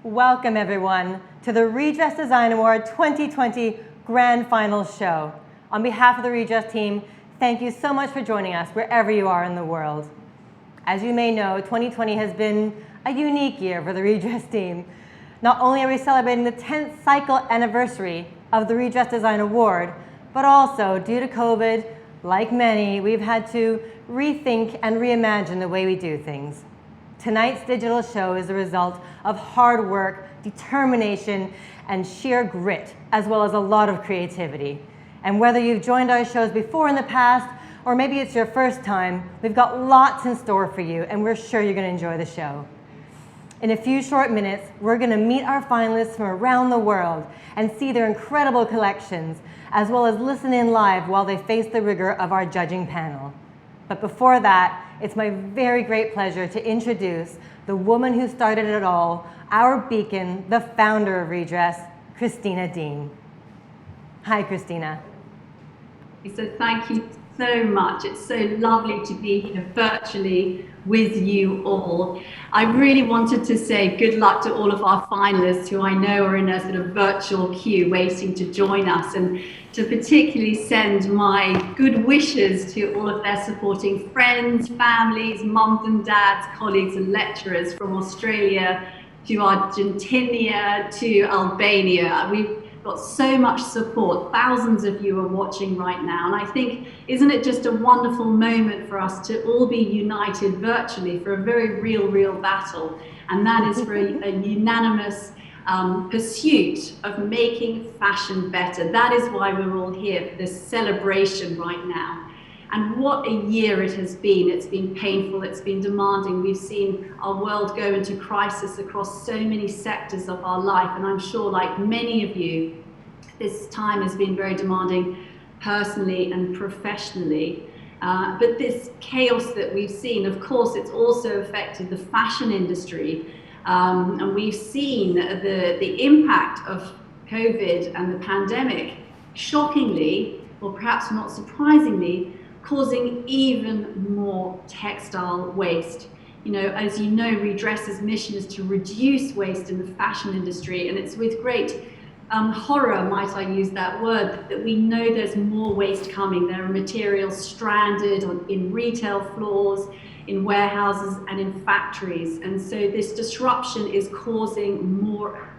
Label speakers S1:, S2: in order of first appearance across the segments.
S1: Welcome everyone to the Redress Design Award 2020 Grand Final Show. On behalf of the Redress team, thank you so much for joining us wherever you are in the world. As you may know, 2020 has been a unique year for the Redress team. Not only are we celebrating the 10th cycle anniversary of the Redress Design Award, but also due to COVID, like many, we've had to rethink and reimagine the way we do things. Tonight's digital show is the result of hard work, determination, and sheer grit, as well as a lot of creativity. And whether you've joined our shows before in the past, or maybe it's your first time, we've got lots in store for you, and we're sure you're going to enjoy the show. In a few short minutes, we're going to meet our finalists from around the world and see their incredible collections, as well as listen in live while they face the rigor of our judging panel. But before that, it's my very great pleasure to introduce the woman who started it all, our beacon, the founder of Redress, Christina Dean. Hi, Christina.
S2: So thank you so much. It's so lovely to be here virtually with you all. I really wanted to say good luck to all of our finalists who I know are in a sort of virtual queue waiting to join us, and to particularly send my good wishes to all of their supporting friends, families, mums and dads, colleagues and lecturers from Australia to Argentina to Albania. We've got so much support. Thousands of you are watching right now. And I think, isn't it just a wonderful moment for us to all be united virtually for a very real battle? And that is for a unanimous pursuit of making fashion better. That is why we're all here for this celebration right now. And what a year it has been. It's been painful, it's been demanding. We've seen our world go into crisis across so many sectors of our life. And I'm sure, like many of you, this time has been very demanding personally and professionally. But this chaos that we've seen, of course, it's also affected the fashion industry. And we've seen the impact of COVID and the pandemic, shockingly, or perhaps not surprisingly, causing even more textile waste. You know, as you know, Redress's mission is to reduce waste in the fashion industry, and it's with great horror, might I use that word, that we know there's more waste coming. There are materials stranded in retail floors, in warehouses and in factories, and so this disruption is causing more.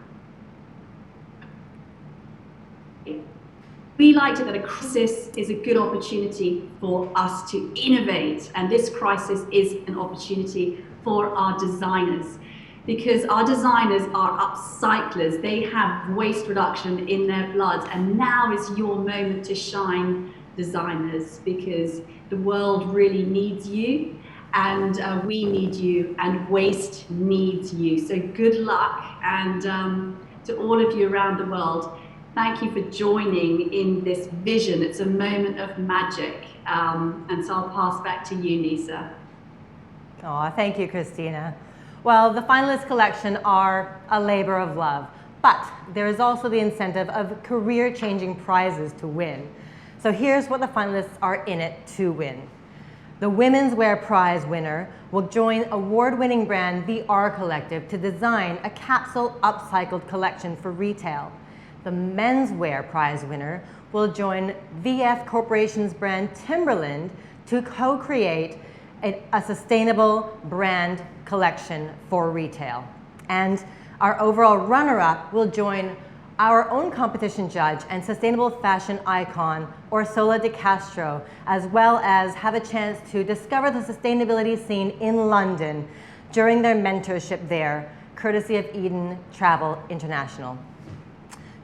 S2: We liked it that a crisis is a good opportunity for us to innovate, and this crisis is an opportunity for our designers, because our designers are upcyclers. They have waste reduction in their blood, and now is your moment to shine, designers, because the world really needs you, and we need you, and waste needs you. So good luck, and to all of you around the world, thank you for joining in this vision. It's a moment of magic. And so I'll pass back to you, Nisa.
S1: Oh, thank you, Christina. Well, the finalist collection are a labor of love, but there is also the incentive of career-changing prizes to win. So here's what the finalists are in it to win. The Womenswear prize winner will join award-winning brand The R Collective to design a capsule upcycled collection for retail. The Menswear prize winner will join VF Corporation's brand Timberland to co-create a sustainable brand collection for retail. And our overall runner-up will join our own competition judge and sustainable fashion icon, Ursula de Castro, as well as have a chance to discover the sustainability scene in London during their mentorship there, courtesy of Eden Travel International.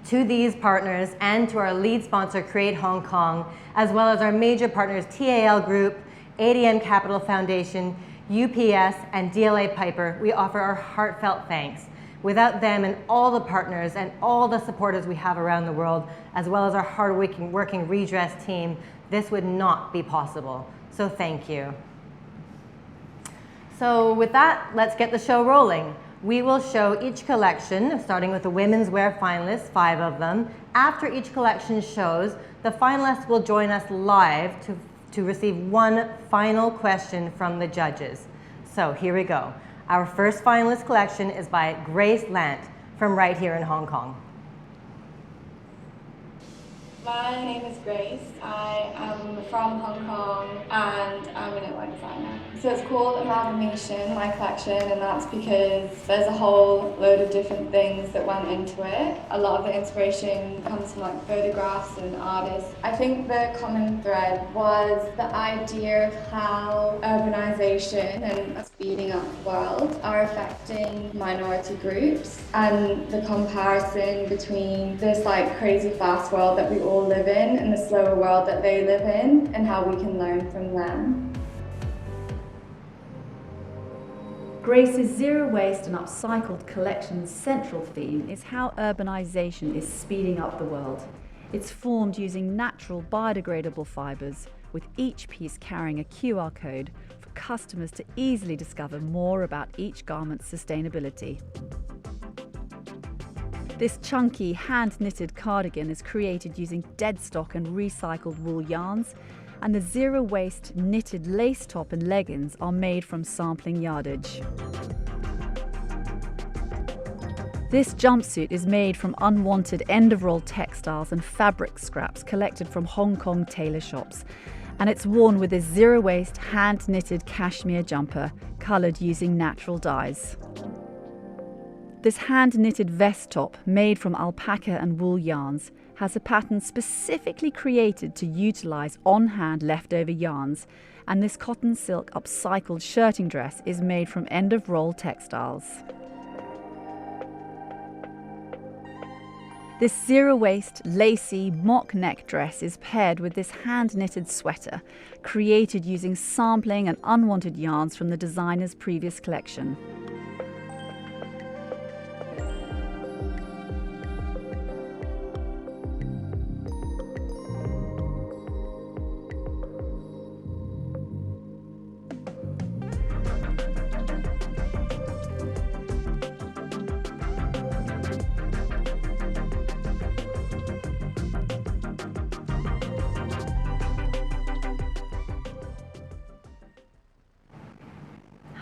S1: To these partners and to our lead sponsor, Create Hong Kong, as well as our major partners, TAL Group, ADM Capital Foundation, UPS, and DLA Piper, we offer our heartfelt thanks. Without them and all the partners and all the supporters we have around the world, as well as our hard-working Redress team, this would not be possible. So thank you. So with that, let's get the show rolling. We will show each collection, starting with the Womenswear finalists, 5 of them. After each collection shows, the finalists will join us live to receive one final question from the judges. So here we go. Our first finalist collection is by Grace Lant. from right here in Hong Kong.
S3: My name is Grace. I am from Hong Kong and I'm an Inwa designer. So it's called Amalgamation, my collection, and that's because there's a whole load of different things that went into it. A lot of the inspiration comes from like photographs and artists. I think the common thread was the idea of how urbanization and speeding up the world are affecting minority groups, and the comparison between this like crazy fast world that we all live in and the slower world that they live in, and how we can learn from them.
S4: Grace's zero waste and upcycled collection's central theme is how urbanization is speeding up the world. It's formed using natural biodegradable fibers, with each piece carrying a QR code for customers to easily discover more about each garment's sustainability. This chunky, hand-knitted cardigan is created using dead stock and recycled wool yarns, and the zero-waste knitted lace top and leggings are made from sampling yardage. This jumpsuit is made from unwanted end-of-roll textiles and fabric scraps collected from Hong Kong tailor shops, and it's worn with this zero-waste, hand-knitted cashmere jumper, coloured using natural dyes. This hand-knitted vest top, made from alpaca and wool yarns, has a pattern specifically created to utilise on-hand leftover yarns, and this cotton silk upcycled shirting dress is made from end-of-roll textiles. This zero-waste, lacy, mock neck dress is paired with this hand-knitted sweater, created using sampling and unwanted yarns from the designer's previous collection.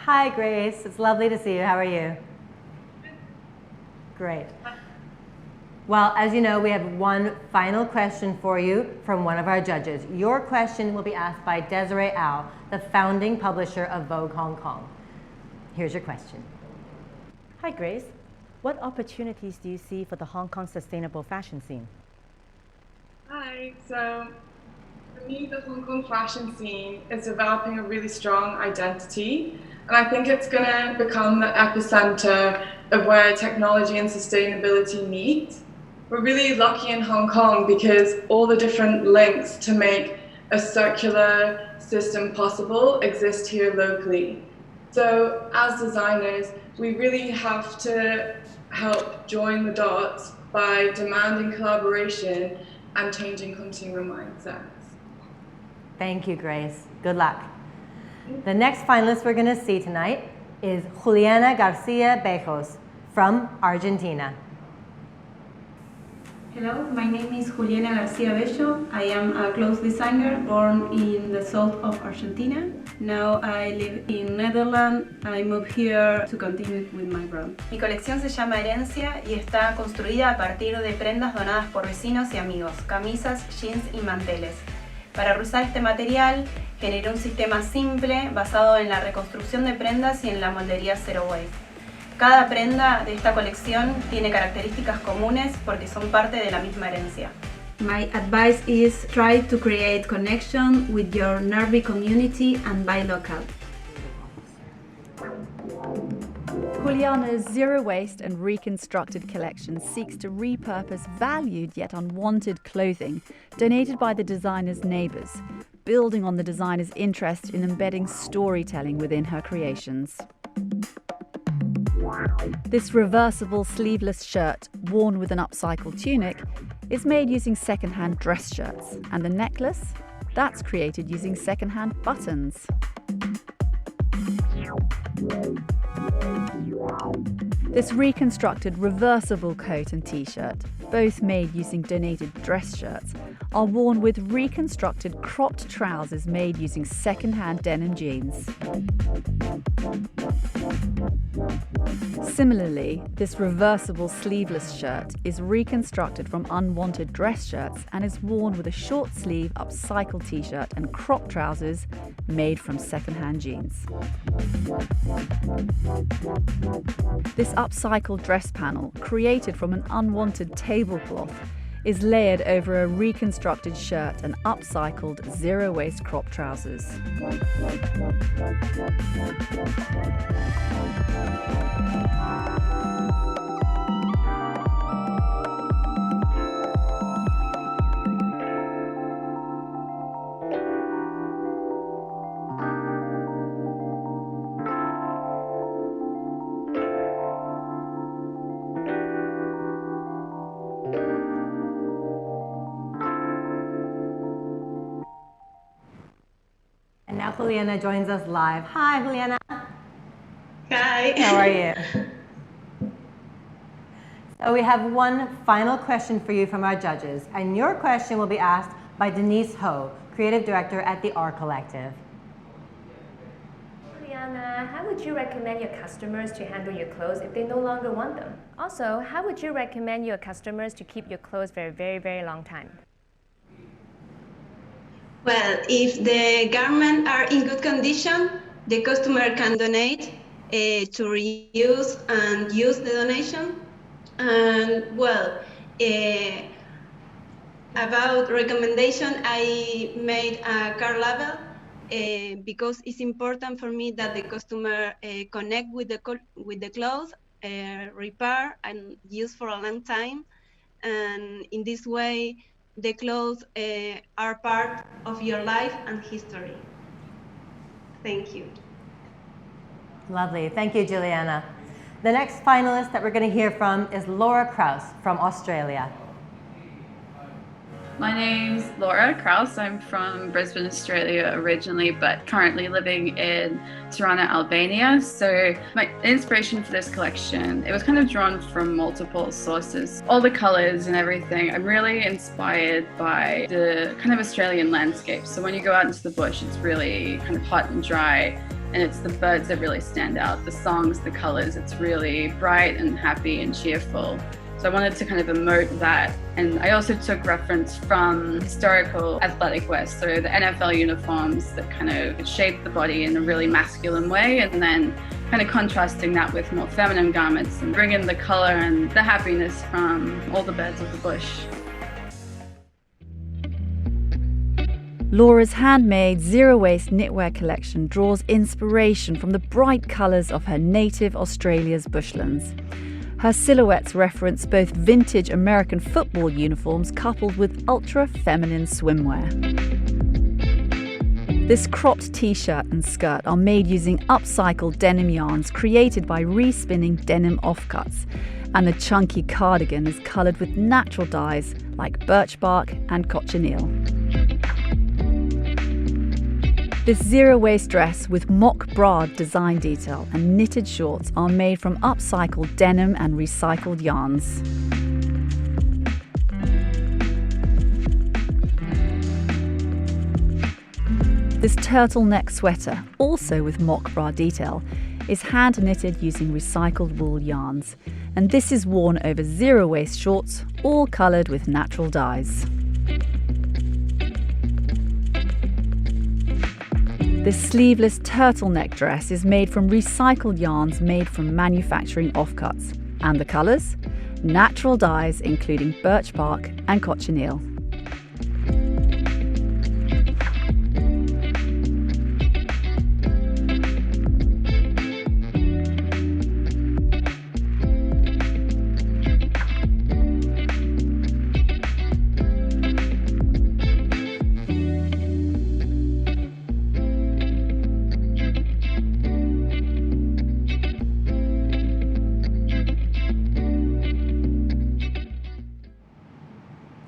S1: Hi, Grace. It's lovely to see you. How are you? Great. Well, as you know, we have one final question for you from one of our judges. Your question will be asked by Desiree Au, the founding publisher of Vogue Hong Kong. Here's your question.
S5: Hi, Grace. What opportunities do you see for the Hong Kong sustainable fashion scene?
S6: Hi. So, for me, the Hong Kong fashion scene is developing a really strong identity. And I think it's going to become the epicenter of where technology and sustainability meet. We're really lucky in Hong Kong because all the different links to make a circular system possible exist here locally. So as designers, we really have to help join the dots by demanding collaboration and changing consumer mindsets.
S1: Thank you, Grace. Good luck. The next finalist we're going to see tonight is Juliana Garcia Bejos from Argentina.
S7: Hello, my name is Juliana Garcia Bejos. I am a clothes designer born in the south of Argentina. Now I live in Netherlands. I moved here to continue with my brand. Mi colección se llama Herencia y está construida a partir de prendas donadas por vecinos y amigos, camisas, jeans y manteles. Para reusar este material, generé un sistema simple basado en la reconstrucción de prendas y en la moldería zero waste. Cada prenda de esta colección tiene características comunes porque son parte de la misma herencia. My advice is try to create connection with your nearby community and buy local.
S4: Juliana's zero waste and reconstructed collection seeks to repurpose valued yet unwanted clothing donated by the designer's neighbours, building on the designer's interest in embedding storytelling within her creations. This reversible sleeveless shirt, worn with an upcycled tunic, is made using second-hand dress shirts, and the necklace, that's created using second-hand buttons. This reconstructed reversible coat and t-shirt, both made using donated dress shirts, are worn with reconstructed cropped trousers made using second-hand denim jeans. Similarly, this reversible sleeveless shirt is reconstructed from unwanted dress shirts and is worn with a short sleeve upcycled t-shirt and crop trousers made from secondhand jeans. This upcycled dress panel, created from an unwanted tablecloth, is layered over a reconstructed shirt and upcycled zero-waist crop trousers.
S1: Now Juliana joins us live. Hi, Juliana.
S8: Hi.
S1: How are you? So we have one final question for you from our judges, and your question will be asked by Denise Ho, Creative Director at the R Collective.
S9: Juliana, how would you recommend your customers to handle your clothes if they no longer want them? Also, how would you recommend your customers to keep your clothes for a very, very long time?
S8: Well, if the garments are in good condition, the customer can donate to reuse and use the donation. And well, about recommendation, I made a card label because it's important for me that the customer connect with the clothes, repair and use for a long time. And in this way, the clothes are part of your life and history. Thank you.
S1: Lovely. Thank you, Juliana. The next finalist that we're going to hear from is Laura Kraus from Australia.
S10: My name's Laura Kraus. I'm from Brisbane, Australia originally, but currently living in Tirana, Albania. So my inspiration for this collection, it was kind of drawn from multiple sources. All the colors and everything, I'm really inspired by the kind of Australian landscape. So when you go out into the bush, it's really kind of hot and dry, and it's the birds that really stand out. The songs, the colors, it's really bright and happy and cheerful. So I wanted to kind of emote that. And I also took reference from historical athletic wear, so the NFL uniforms that kind of shape the body in a really masculine way, and then kind of contrasting that with more feminine garments and bring in the color and the happiness from all the birds of the bush.
S4: Laura's handmade zero-waste knitwear collection draws inspiration from the bright colours of her native Australia's bushlands. Her silhouettes reference both vintage American football uniforms coupled with ultra-feminine swimwear. This cropped t-shirt and skirt are made using upcycled denim yarns created by respinning denim offcuts, and the chunky cardigan is coloured with natural dyes like birch bark and cochineal. This zero-waste dress with mock bra design detail and knitted shorts are made from upcycled denim and recycled yarns. This turtleneck sweater, also with mock bra detail, is hand-knitted using recycled wool yarns, and this is worn over zero-waste shorts, all coloured with natural dyes. This sleeveless turtleneck dress is made from recycled yarns made from manufacturing offcuts. And the colours? Natural dyes including birch bark and cochineal.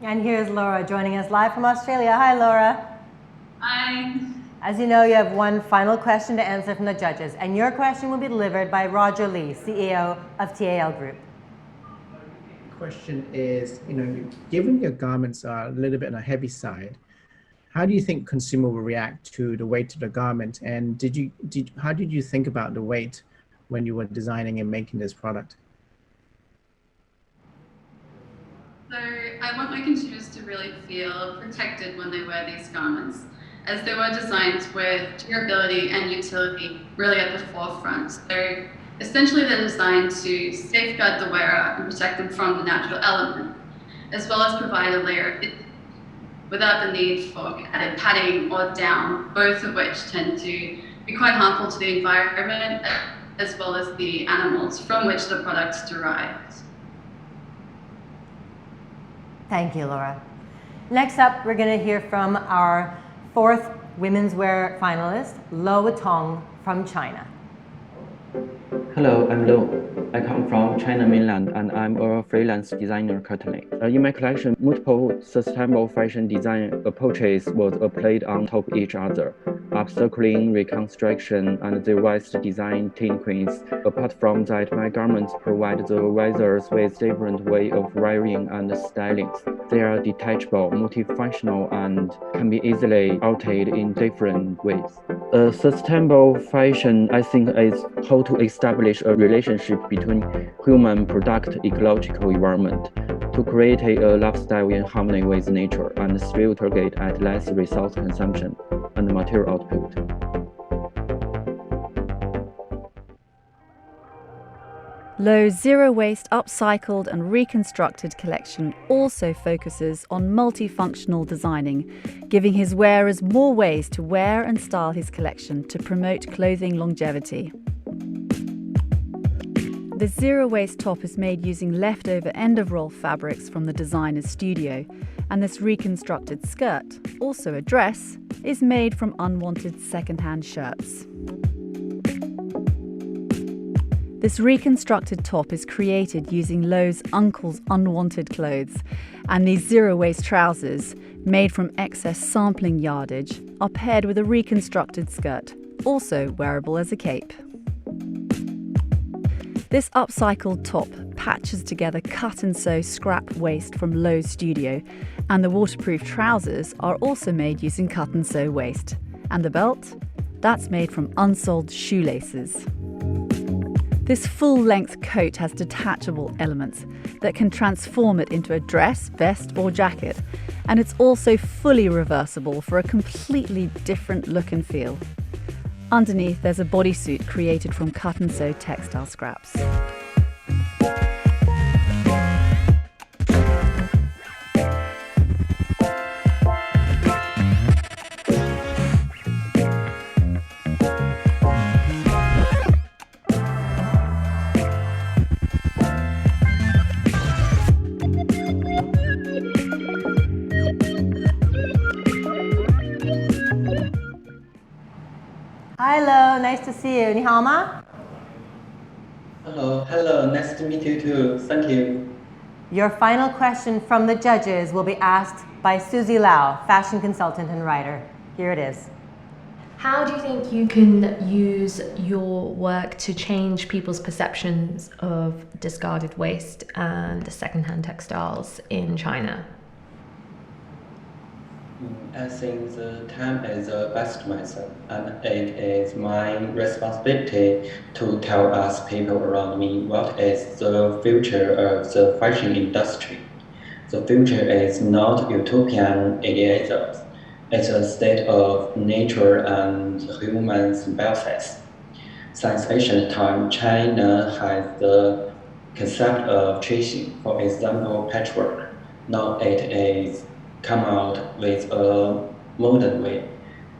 S1: And here's Laura joining us live from Australia. Hi, Laura.
S10: Hi.
S1: As you know, you have one final question to answer from the judges, and your question will be delivered by Roger Lee, CEO of TAL Group.
S11: The question is, given your garments are a little bit on a heavy side, how do you think consumer will react to the weight of the garment? And how did you think about the weight when you were designing and making this product?
S10: So I want my consumers to really feel protected when they wear these garments, as they were designed with durability and utility really at the forefront. So essentially they're designed to safeguard the wearer and protect them from the natural element, as well as provide a layer of without the need for added padding or down, both of which tend to be quite harmful to the environment as well as the animals from which the product's derived.
S1: Thank you, Laura. Next up, we're going to hear from our fourth women's wear finalist, Tong from China.
S12: Hello, I'm Lo. I come from China mainland and I'm a freelance designer currently. In my collection, multiple sustainable fashion design approaches was applied on top of each other, upcycling, reconstruction, and the waste design techniques. Apart from that, my garments provide the wearers with different way of wearing and styling. They are detachable, multifunctional, and can be easily altered in different ways. Sustainable fashion, I think, is how to establish a relationship between human product ecological environment to create a lifestyle in harmony with nature and still target at less resource consumption and material output.
S4: Lowe's zero-waste, upcycled and reconstructed collection also focuses on multifunctional designing, giving his wearers more ways to wear and style his collection to promote clothing longevity. This zero-waste top is made using leftover end-of-roll fabrics from the designer's studio, and this reconstructed skirt, also a dress, is made from unwanted second-hand shirts. This reconstructed top is created using Lowe's uncle's unwanted clothes, and these zero-waste trousers, made from excess sampling yardage, are paired with a reconstructed skirt, also wearable as a cape. This upcycled top patches together cut-and-sew scrap waste from Lowe's studio, and the waterproof trousers are also made using cut-and-sew waste. And the belt? That's made from unsold shoelaces. This full-length coat has detachable elements that can transform it into a dress, vest or jacket, and it's also fully reversible for a completely different look and feel. Underneath, there's a bodysuit created from cut-and-sew textile scraps.
S1: Hello, nice to see you. 你好吗?
S13: Hello, nice to meet you too. Thank you.
S1: Your final question from the judges will be asked by Susie Lau, fashion consultant and writer. Here it is.
S9: How do you think you can use your work to change people's perceptions of discarded waste and secondhand textiles in China?
S13: I think the time is the best method, and it is my responsibility to tell us people around me what is the future of the fashion industry. The future is not utopian idealism. It's a state of nature and human symbiosis. Since ancient time, China has the concept of tracing, for example, patchwork. Now it is come out with a modern way.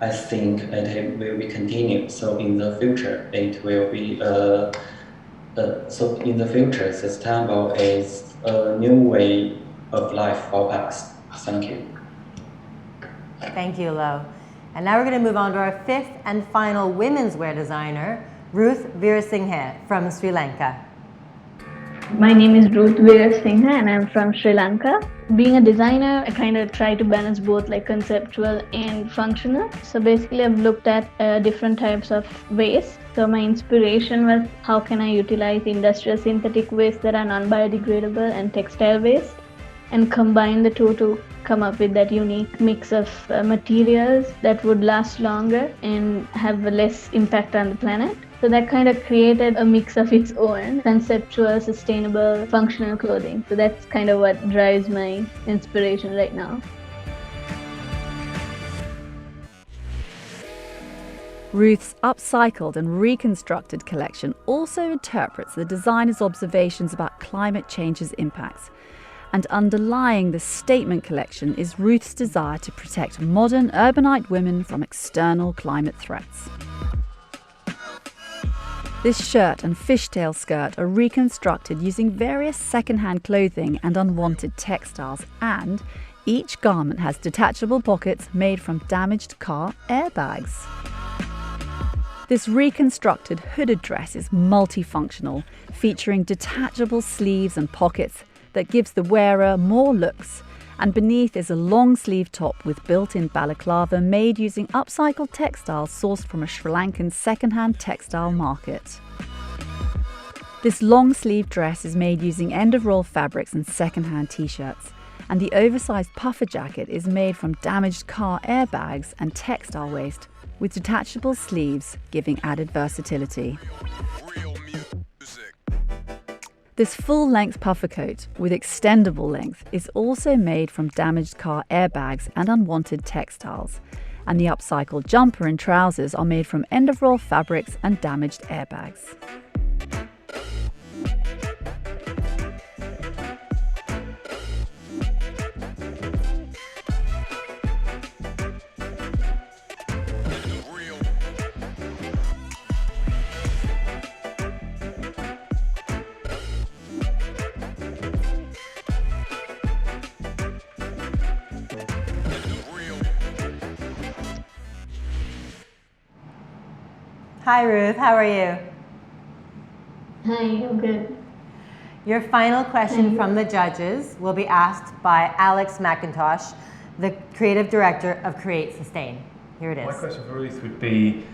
S13: I think it will be continued. So in the future, it will be sustainable is a new way of life for us. Thank you.
S1: Thank you, Lo. And now we're going to move on to our fifth and final women's wear designer, Ruth Veerasinghe from Sri Lanka.
S14: My name is Ruth Veerasinghe and I'm from Sri Lanka. Being a designer, I kind of try to balance both like conceptual and functional. So basically I've looked at different types of waste. So my inspiration was how can I utilize industrial synthetic waste that are non-biodegradable and textile waste and combine the two to come up with that unique mix of materials that would last longer and have less impact on the planet. So that kind of created a mix of its own, conceptual, sustainable, functional clothing. So that's kind of what drives my inspiration right now.
S4: Ruth's upcycled and reconstructed collection also interprets the designer's observations about climate change's impacts. And underlying the statement collection is Ruth's desire to protect modern urbanite women from external climate threats. This shirt and fishtail skirt are reconstructed using various second-hand clothing and unwanted textiles, and each garment has detachable pockets made from damaged car airbags. This reconstructed hooded dress is multifunctional, featuring detachable sleeves and pockets that gives the wearer more looks, and beneath is a long-sleeve top with built-in balaclava made using upcycled textiles sourced from a Sri Lankan second-hand textile market. This long-sleeve dress is made using end-of-roll fabrics and second-hand t-shirts, and the oversized puffer jacket is made from damaged car airbags and textile waste, with detachable sleeves giving added versatility. This full-length puffer coat with extendable length is also made from damaged car airbags and unwanted textiles, and the upcycled jumper and trousers are made from end-of-roll fabrics and damaged airbags.
S1: Hi Ruth, how are you?
S14: Hi, I'm good.
S1: Your final question from the judges will be asked by Alex McIntosh, the creative director of Create Sustain. Here it is.
S15: My question for Ruth would be,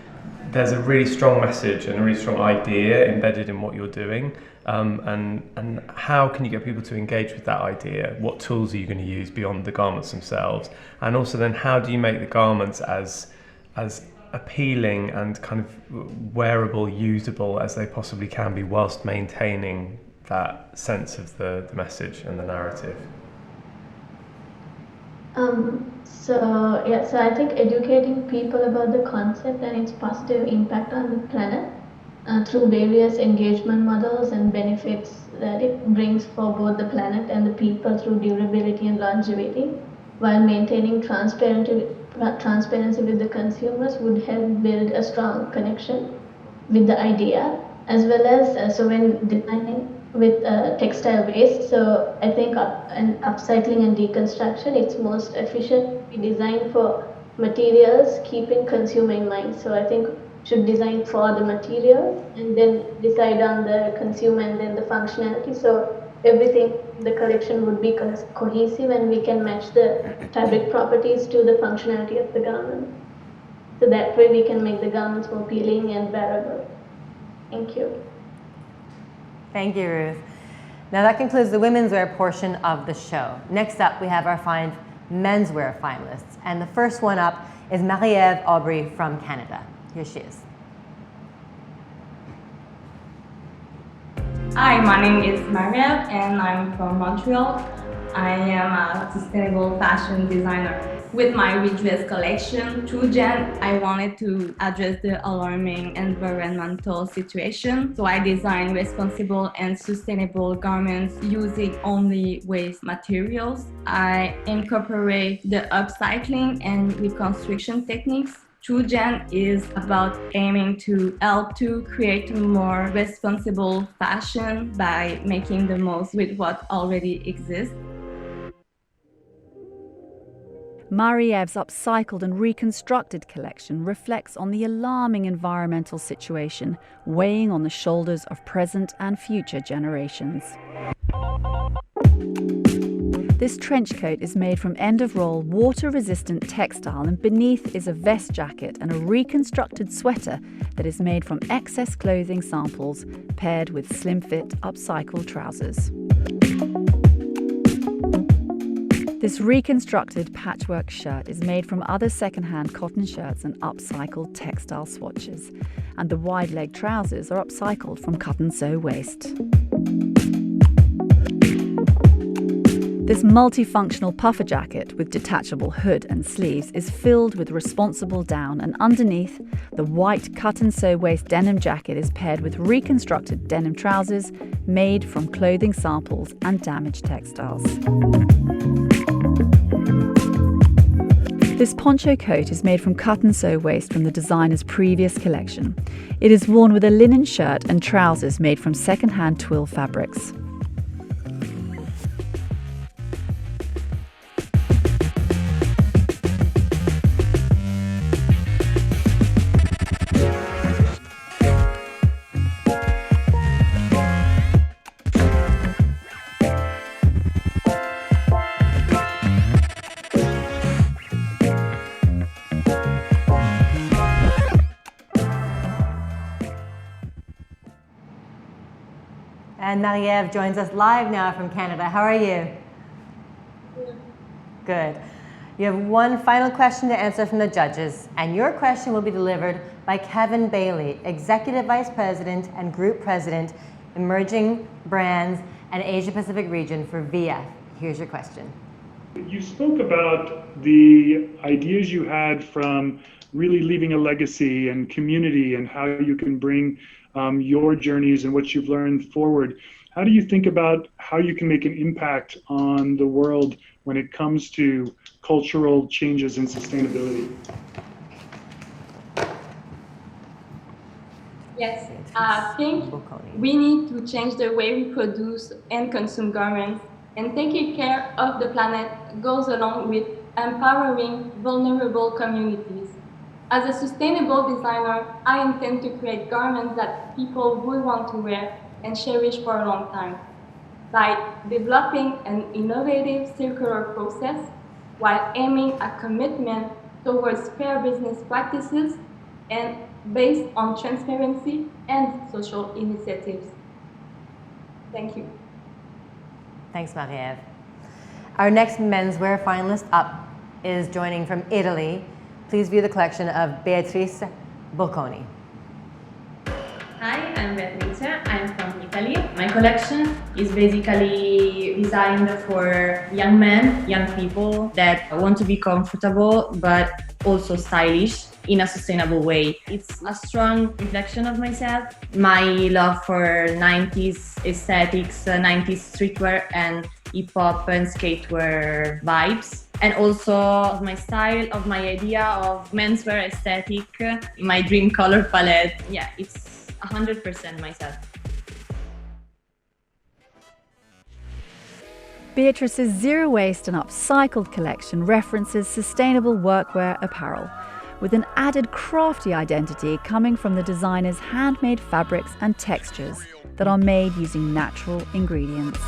S15: there's a really strong message and a really strong idea embedded in what you're doing, and how can you get people to engage with that idea? What tools are you going to use beyond the garments themselves? And also then how do you make the garments as appealing and kind of wearable, usable as they possibly can be, whilst maintaining that sense of the message and the narrative?
S14: So I think educating people about the concept and its positive impact on the planet through various engagement models and benefits that it brings for both the planet and the people through durability and longevity, while maintaining transparency with the consumers would help build a strong connection with the idea, as well as so when designing with textile waste. So I think upcycling and deconstruction, it's most efficient to be designed for materials keeping consumer in mind. So I think should design for the material and then decide on the consumer and then the functionality. So everything, the collection would be cohesive and we can match the fabric properties to the functionality of the garment. So that way we can make the garments more appealing and wearable. Thank you.
S1: Thank you, Ruth. Now that concludes the women's wear portion of the show. Next up, we have our 5 menswear finalists. And the first one up is Mariev Aubry from Canada. Here she is.
S16: Hi, my name is Mariev and I'm from Montreal. I am a sustainable fashion designer. With my Redress collection, through Jen, I wanted to address the alarming environmental situation. So I designed responsible and sustainable garments using only waste materials. I incorporate the upcycling and reconstruction techniques. True Gen is about aiming to help to create more responsible fashion by making the most with what already exists.
S4: Mariev's upcycled and reconstructed collection reflects on the alarming environmental situation weighing on the shoulders of present and future generations. This trench coat is made from end-of-roll, water-resistant textile, and beneath is a vest jacket and a reconstructed sweater that is made from excess clothing samples paired with slim-fit, upcycled trousers. This reconstructed patchwork shirt is made from other second-hand cotton shirts and upcycled textile swatches. and the wide leg trousers are upcycled from cut and sew waste. This multifunctional puffer jacket with detachable hood and sleeves is filled with responsible down, and underneath, the white cut and sew waist denim jacket is paired with reconstructed denim trousers made from clothing samples and damaged textiles. This poncho coat is made from cut and sew waste from the designer's previous collection. It is worn with a linen shirt and trousers made from second-hand twill fabrics.
S1: And Mariev joins us live now from Canada. How are you? Good. You have one final question to answer from the judges, and your question will be delivered by Kevin Bailey, Executive Vice President and Group President, Emerging Brands and Asia Pacific Region for VF. Here's your question.
S17: You spoke about the ideas you had from really leaving a legacy and community and how you can bring your journeys and what you've learned forward. How do you think about how you can make an impact on the world when it comes to cultural changes and sustainability?
S16: Yes, I think we need to change the way we produce and consume garments, and taking care of the planet goes along with empowering vulnerable communities. As a sustainable designer, I intend to create garments that people will want to wear and cherish for a long time. By developing an innovative circular process while aiming at commitment towards fair business practices and based on transparency and social initiatives. Thank you.
S1: Thanks, Mariev. Our next menswear finalist up is joining from Italy. Please view the collection of Beatrice Bocconi.
S18: Hi, I'm Beatrice. I'm from Italy. My collection is basically designed for young men, young people that want to be comfortable but also stylish in a sustainable way. It's a strong reflection of myself, my love for 90s aesthetics, 90s streetwear and hip-hop and skatewear vibes. And also of my style, of my idea of menswear aesthetic, my dream color palette. Yeah, it's 100% myself.
S4: Beatrice's zero waste and upcycled collection references sustainable workwear apparel, with an added crafty identity coming from the designer's handmade fabrics and textures that are made using natural ingredients.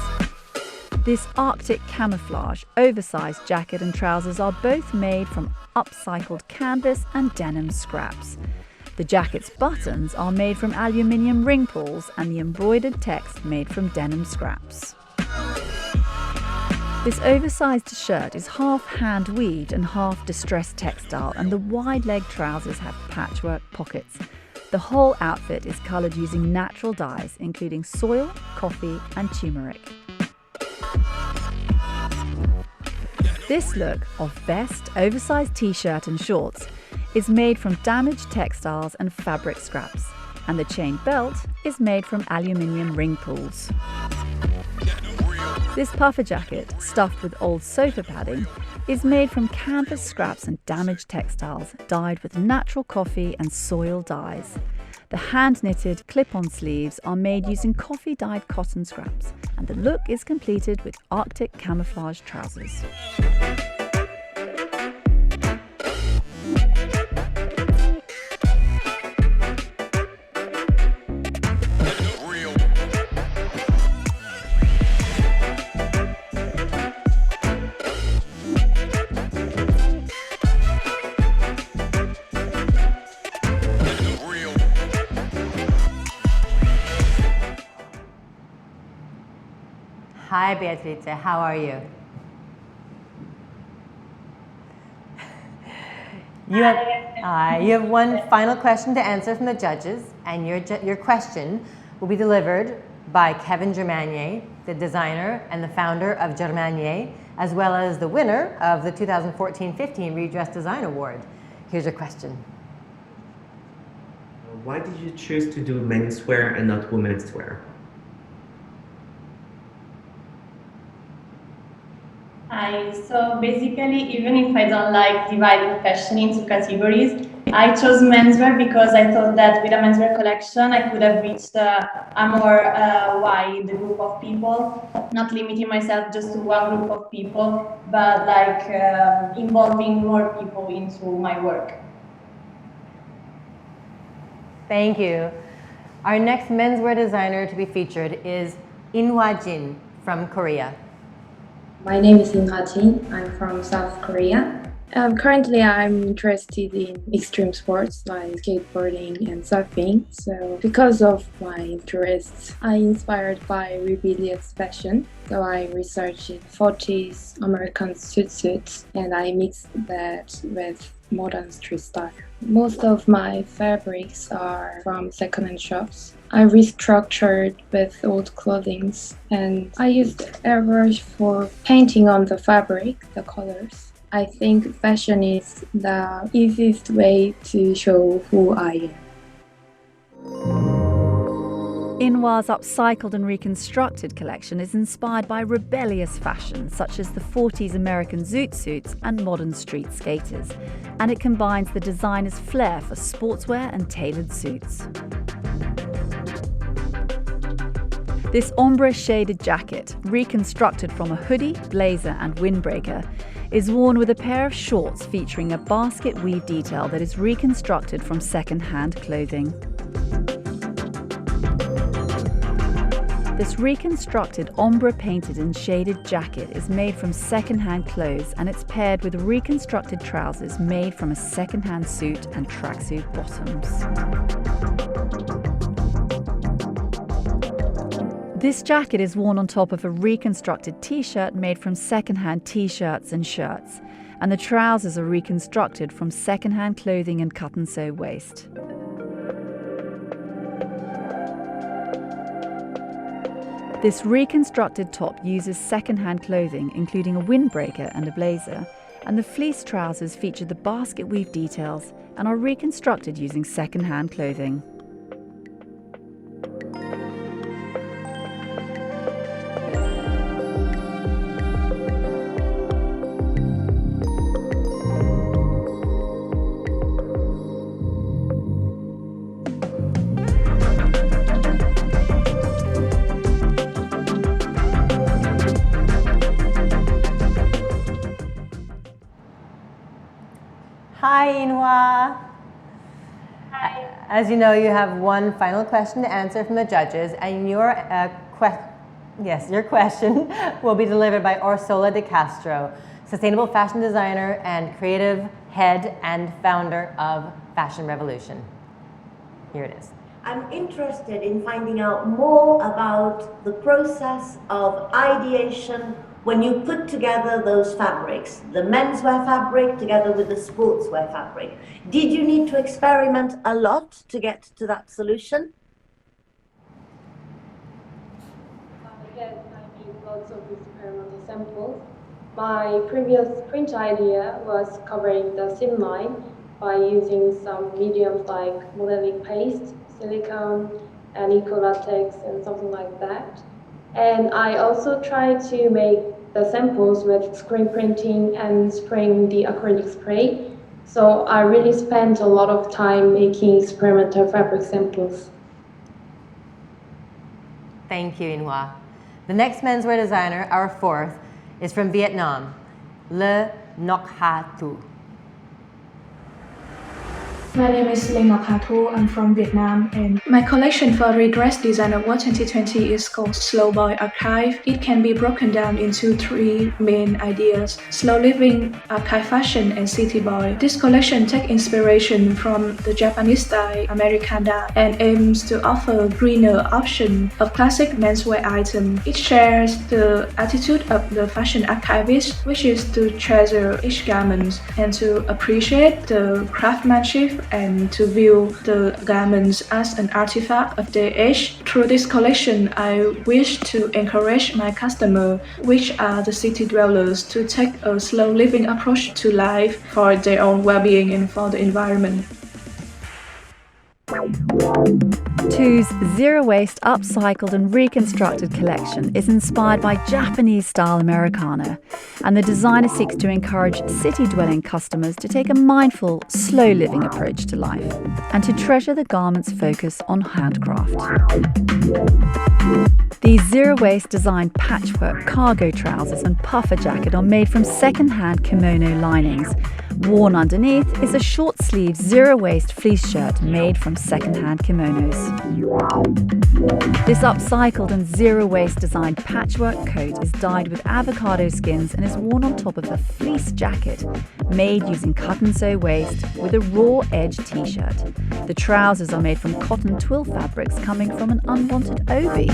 S4: This Arctic camouflage, oversized jacket and trousers are both made from upcycled canvas and denim scraps. The jacket's buttons are made from aluminium ring pulls and the embroidered text made from denim scraps. This oversized shirt is half hand-weaved and half distressed textile, and the wide leg trousers have patchwork pockets. The whole outfit is coloured using natural dyes, including soil, coffee and turmeric. This look of vest, oversized t-shirt and shorts is made from damaged textiles and fabric scraps, and the chain belt is made from aluminium ring pulls. This puffer jacket, stuffed with old sofa padding, is made from canvas scraps and damaged textiles dyed with natural coffee and soil dyes. The hand-knitted clip-on sleeves are made using coffee-dyed cotton scraps, and the look is completed with Arctic camouflage trousers.
S1: Hi, Beatrice. How are you? You have one final question to answer from the judges, and your question will be delivered by Kevin Germanier, the designer and the founder of Germanier, as well as the winner of the 2014-15 Redress Design Award. Here's your question.
S19: Why did you choose to do menswear and not womenswear?
S18: So basically, even if I don't like dividing fashion into categories, I chose menswear because I thought that with a menswear collection, I could have reached a more wide group of people, not limiting myself just to one group of people, but like involving more people into my work.
S1: Thank you. Our next menswear designer to be featured is Inwa Jin from Korea.
S20: My name is Inwa Jin. I'm from South Korea. Currently, I'm interested in extreme sports like skateboarding and surfing. So because of my interests, I'm inspired by rebellious fashion. So I researched 40s American suits and I mixed that with modern street style. Most of my fabrics are from second-hand shops. I restructured with old clothing and I used airbrush for painting on the fabric, the colors. I think fashion is the easiest way to show who I am.
S4: Inwa's upcycled and reconstructed collection is inspired by rebellious fashion such as the 40s American zoot suits and modern street skaters, and it combines the designer's flair for sportswear and tailored suits. This ombre shaded jacket, reconstructed from a hoodie, blazer and windbreaker, is worn with a pair of shorts featuring a basket weave detail that is reconstructed from second-hand clothing. This reconstructed ombre painted and shaded jacket is made from second-hand clothes, and it's paired with reconstructed trousers made from a second-hand suit and tracksuit bottoms. This jacket is worn on top of a reconstructed t-shirt made from second-hand t-shirts and shirts, and the trousers are reconstructed from second-hand clothing and cut-and-sew waist. This reconstructed top uses second-hand clothing, including a windbreaker and a blazer, and the fleece trousers feature the basket weave details and are reconstructed using second-hand clothing.
S1: Hi, Inwa. Hi. As you know, you have one final question to answer from the judges, and your question will be delivered by Orsola de Castro, sustainable fashion designer and creative head and founder of Fashion Revolution. Here it is.
S21: I'm interested in finding out more about the process of ideation when you put together those fabrics, the menswear fabric together with the sportswear fabric. Did you need to experiment a lot to get to that solution?
S22: Yes, I made lots of experimental samples. My previous print idea was covering the seam line by using some mediums like modeling paste, silicone, and eco-latex, and something like that. And I also tried to make the samples with screen printing and spraying the acrylic spray. So I really spent a lot of time making experimental fabric samples.
S1: Thank you, Inwa. The next menswear designer, our fourth, is from Vietnam, Le Ngoc Ha Tu.
S2: My name is Lê Ngọc Hà Thu. I'm from Vietnam, and my collection for Redress Design Award 2020 is called Slow Boy Archive. It can be broken down into 3 main ideas: slow living, archive fashion, and city boy. This collection takes inspiration from the Japanese style Americana and aims to offer a greener option of classic menswear items. It shares the attitude of the fashion archivist, which is to treasure each garment and to appreciate the craftsmanship and to view the garments as an artifact of their age. Through this collection, I wish to encourage my customers, which are the city dwellers, to take a slow living approach to life for their own well-being and for the environment.
S4: TEO's Zero Waste, Upcycled and Reconstructed collection is inspired by Japanese-style Americana, and the designer seeks to encourage city-dwelling customers to take a mindful, slow-living approach to life and to treasure the garment's focus on handcraft. These zero-waste designed patchwork cargo trousers and puffer jacket are made from second-hand kimono linings. Worn underneath is a short-sleeved zero-waste fleece shirt made from second-hand kimonos. This upcycled and zero-waste designed patchwork coat is dyed with avocado skins and is worn on top of a fleece jacket made using cut-and-sew waste with a raw-edge t-shirt. The trousers are made from cotton twill fabrics coming from an unwanted obi.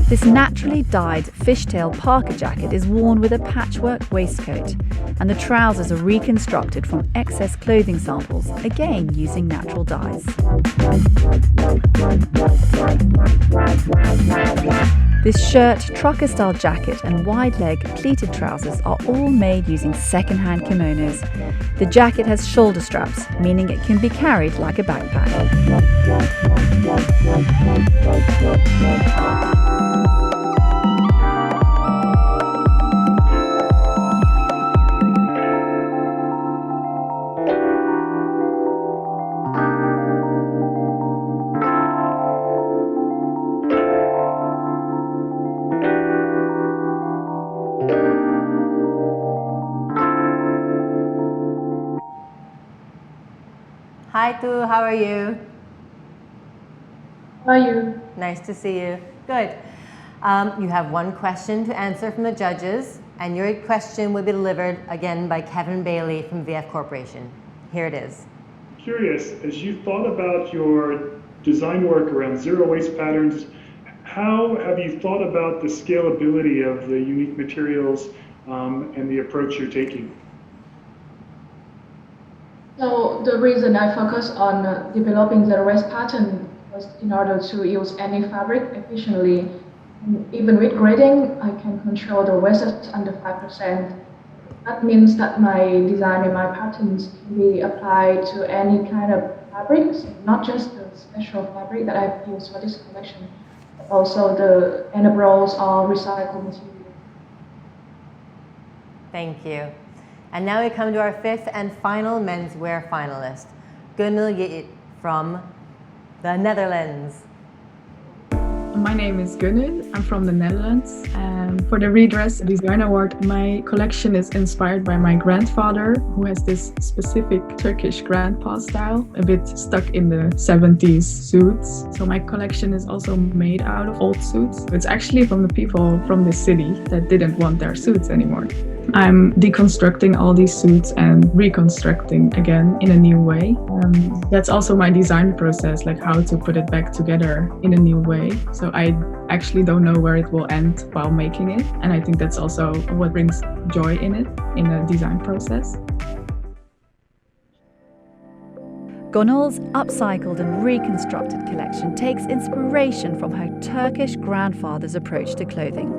S4: This naturally dyed fishtail parka jacket is worn with a patchwork waistcoat, and the trousers are reconstructed from excess clothing samples, again using natural dyes. This shirt, trucker-style jacket and wide-leg pleated trousers are all made using second-hand kimonos. The jacket has shoulder straps, meaning it can be carried like a backpack.
S1: Hi Tu, how are you?
S2: How are you?
S1: Nice to see you. Good. You have one question to answer from the judges, and your question will be delivered again by Kevin Bailey from VF Corporation. Here it is.
S17: Curious, as you thought about your design work around zero waste patterns, how have you thought about the scalability of the unique materials and the approach you're taking?
S2: So the reason I focus on developing zero waste pattern was in order to use any fabric efficiently. Even with grading, I can control the wastage under 5%. That means that my design and my patterns can be applied to any kind of fabric, so not just the special fabric that I've used for this collection, but also the enamels or recycled material.
S1: Thank you. And now we come to our 5th and final menswear finalist, Gunil Yit from the Netherlands.
S3: My name is Gunil. I'm from the Netherlands. For the Redress Design Award, my collection is inspired by my grandfather, who has this specific Turkish grandpa style, a bit stuck in the 70s suits. So my collection is also made out of old suits. It's actually from the people from this city that didn't want their suits anymore. I'm deconstructing all these suits and reconstructing again in a new way. That's also my design process, like how to put it back together in a new way. So I actually don't know where it will end while making it. And I think that's also what brings joy in it, in the design process.
S4: Gonul's upcycled and reconstructed collection takes inspiration from her Turkish grandfather's approach to clothing.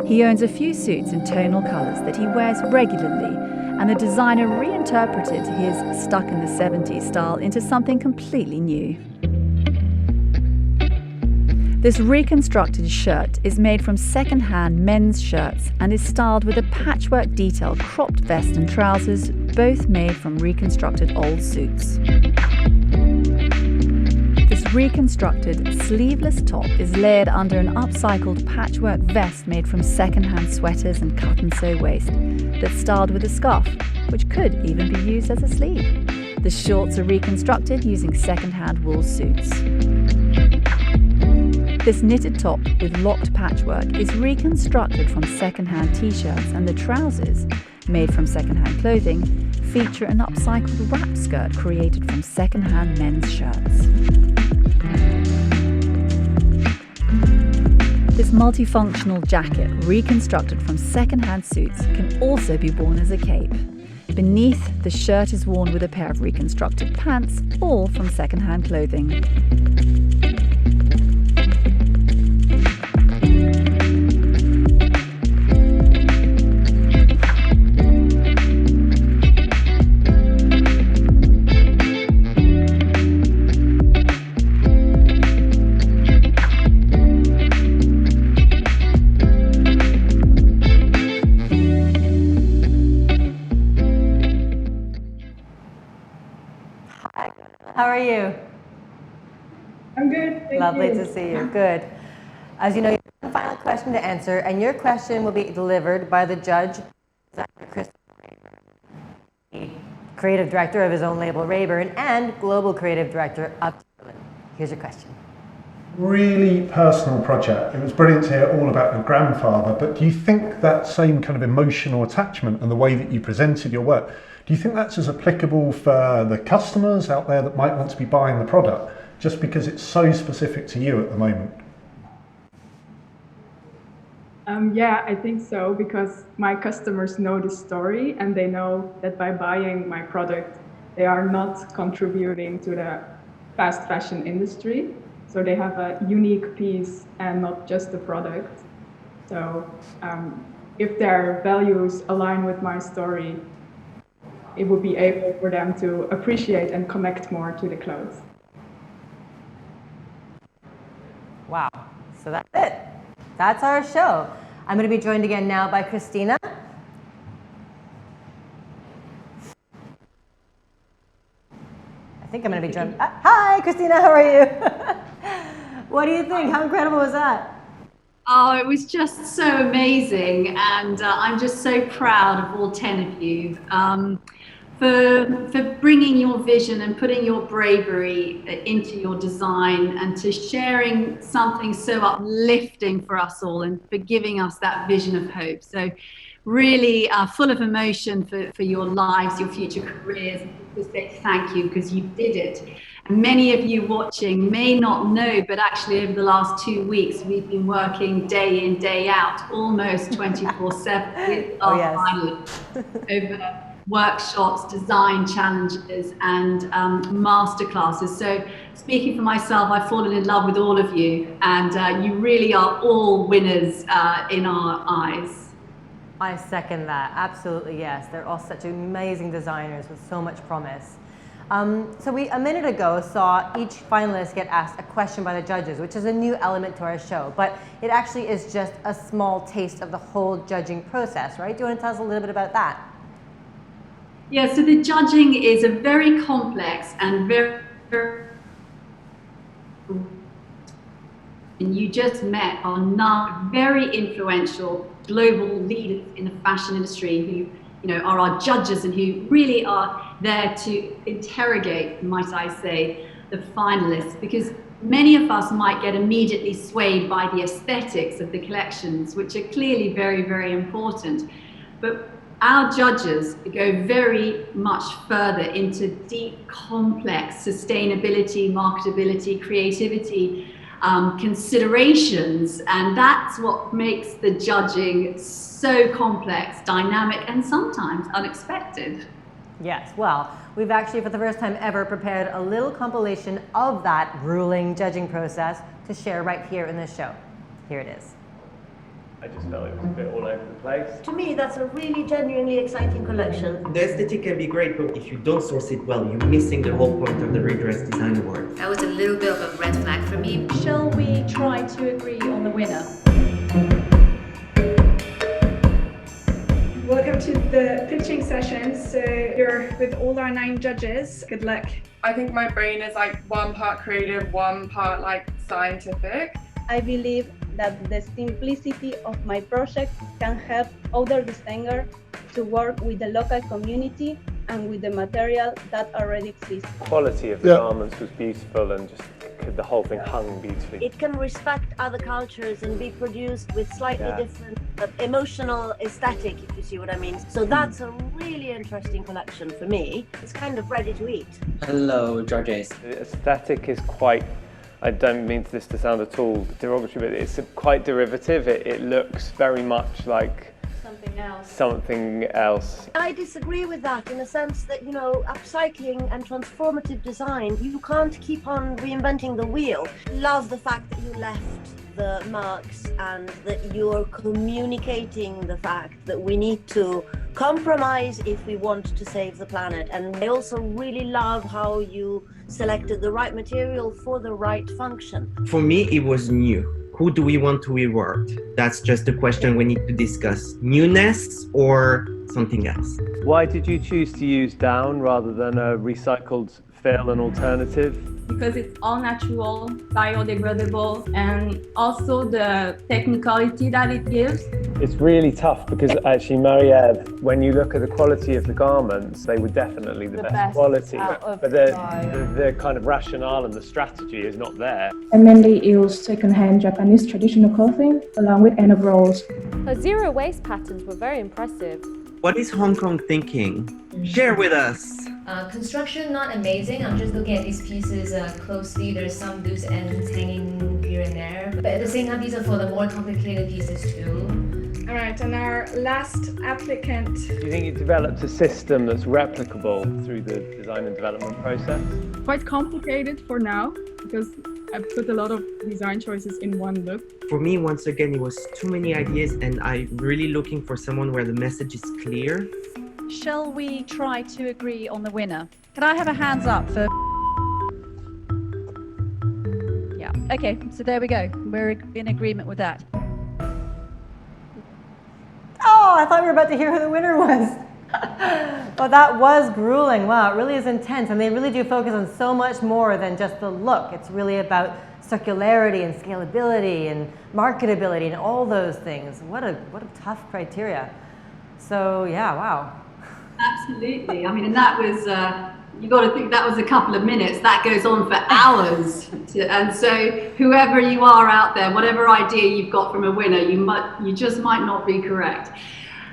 S4: He owns a few suits in tonal colours that he wears regularly, and the designer reinterpreted his stuck in the 70s style into something completely new. This reconstructed shirt is made from second-hand men's shirts and is styled with a patchwork detail cropped vest and trousers, both made from reconstructed old suits. This This reconstructed sleeveless top is layered under an upcycled patchwork vest made from second-hand sweaters and cut-and-sew waste that's styled with a scarf, which could even be used as a sleeve. The shorts are reconstructed using second-hand wool suits. This knitted top with locked patchwork is reconstructed from second-hand t-shirts, and the trousers, made from second-hand clothing, feature an upcycled wrap skirt created from second-hand men's shirts. This multifunctional jacket, reconstructed from second-hand suits, can also be worn as a cape. Beneath, the shirt is worn with a pair of reconstructed pants, all from second-hand clothing.
S1: How are you?
S3: I'm good, thank
S1: Lovely
S3: you.
S1: to see you. Good. As you know, you have a final question to answer, and your question will be delivered by the judge, Chris, the creative director of his own label, Rayburn, and global creative director of Upcycled. Here's your question.
S5: Really personal project. It was brilliant to hear all about your grandfather, but do you think that same kind of emotional attachment and the way that you presented your work, do you think that's as applicable for the customers out there that might want to be buying the product, just because it's so specific to you at the moment?
S3: Yeah, I think so, because my customers know the story and they know that by buying my product, they are not contributing to the fast fashion industry. So they have a unique piece and not just the product. So if their values align with my story, it would be able for them to appreciate and connect more to the clothes.
S1: Wow. So that's it. That's our show. I'm going to be joined again now by Christina. I think I'm going to be joined. Hi, Christina. How are you? What do you think? How incredible was that?
S6: Oh, it was just so amazing, and I'm just so proud of all 10 of you for bringing your vision and putting your bravery into your design, and to sharing something so uplifting for us all, and for giving us that vision of hope. So really full of emotion for your lives, your future careers, and to say thank you, because you did it. And many of you watching may not know, but actually over the last 2 weeks, we've been working day in, day out, almost 24/7 with our finalists over workshops, design challenges, and masterclasses. So speaking for myself, I've fallen in love with all of you, and you really are all winners in our eyes.
S1: I second that. Absolutely, yes. They're all such amazing designers with so much promise. So we, a minute ago, saw each finalist get asked a question by the judges, which is a new element to our show, but it actually is just a small taste of the whole judging process, right? Do you want to tell us a little bit about that?
S6: Yeah, so the judging is a very complex and very and you just met our very influential global leaders in the fashion industry who are our judges and who really are there to interrogate, might I say, the finalists, because many of us might get immediately swayed by the aesthetics of the collections, which are clearly very, very important. But our judges go very much further into deep, complex sustainability, marketability, creativity considerations, and that's what makes the judging so complex, dynamic, and sometimes unexpected.
S1: Yes, well, we've actually for the first time ever prepared a little compilation of that grueling judging process to share right here in this show. Here it is.
S15: I just felt it was a bit all over the place.
S21: To me, that's a really genuinely exciting collection.
S19: The aesthetic can be great, but if you don't source it well, you're missing the whole point of the Redress Design Award.
S23: That was a little bit of a red flag for me.
S4: Shall we try to agree on the winner?
S2: Welcome to the pitching session. So you're with all our 9 judges. Good luck.
S7: I think my brain is like one part creative, one part like scientific.
S8: I believe that the simplicity of my project can help other designers to work with the local community and with the material that already exists.
S15: The quality of the garments was beautiful and just the whole thing hung beautifully.
S21: It can respect other cultures and be produced with slightly different emotional aesthetic, if you see what I mean. So that's a really interesting collection for me. It's kind of ready to eat.
S13: Hello, Georges.
S15: The aesthetic is quite, I don't mean this to sound at all derogatory, but it's quite derivative. It looks very much like something else.
S21: I disagree with that in the sense that, you know, upcycling and transformative design, you can't keep on reinventing the wheel. Love the fact that you left the marks and that you're communicating the fact that we need to compromise if we want to save the planet. And I also really love how you selected the right material for the right function.
S19: For me, it was new. Who do we want to reward? That's just a question we need to discuss. Newness or something else?
S15: Why did you choose to use down rather than a recycled fill and alternative?
S16: Because it's all natural, biodegradable, and also the technicality that it gives.
S15: It's really tough because actually Mariev, when you look at the quality of the garments, they were definitely the best quality. But the kind of rationale and the strategy is not there.
S2: I mainly use second-hand Japanese traditional clothing along with end of rolls.
S11: Her zero waste patterns were very impressive.
S19: What is Hong Kong thinking? Share with us.
S9: Construction, not amazing. I'm just looking at these pieces closely. There's some loose ends hanging here and there. But at the same time, these are for the more complicated pieces too.
S2: All right, and our last applicant.
S15: Do you think you developed a system that's replicable through the design and development process?
S3: Quite complicated for now, because I put a lot of design choices in one look.
S19: For me, once again, it was too many ideas and I'm really looking for someone where the message is clear.
S4: Shall we try to agree on the winner? Can I have a hands up for... Yeah, okay, so there we go. We're in agreement with that.
S1: Oh, I thought we were about to hear who the winner was. Well, that was grueling. Wow, it really is intense. And they really do focus on so much more than just the look. It's really about circularity and scalability and marketability and all those things. What a tough criteria. So yeah, wow.
S6: Absolutely. I mean, and that was, you got to think that was a couple of minutes. That goes on for hours. And so whoever you are out there, whatever idea you've got from a winner, you just might not be correct.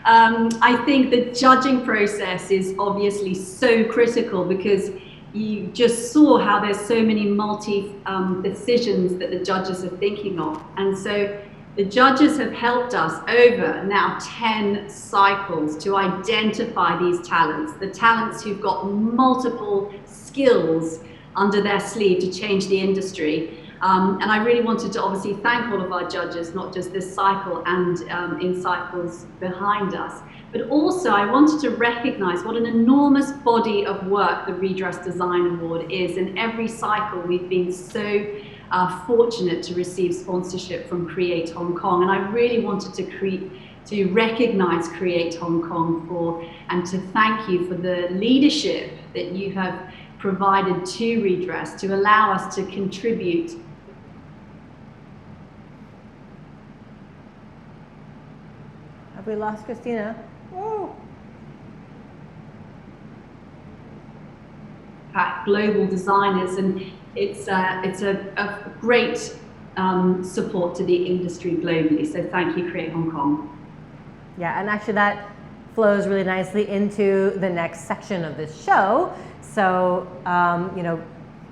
S6: I think the judging process is obviously so critical because you just saw how there's so many decisions that the judges are thinking of. And so the judges have helped us over now 10 cycles to identify these talents, the talents who've got multiple skills under their sleeve to change the industry. And I really wanted to obviously thank all of our judges, not just this cycle and in cycles behind us, but also I wanted to recognize what an enormous body of work the Redress Design Award is. In every cycle, we've been so fortunate to receive sponsorship from Create Hong Kong, and I really wanted to recognize Create Hong Kong and to thank you for the leadership that you have provided to Redress to allow us to contribute.
S1: Have we lost Christina? Oh.
S6: Global designers, and it's a great support to the industry globally. So thank you, Create Hong Kong.
S1: Yeah, and actually that flows really nicely into the next section of this show. So, you know,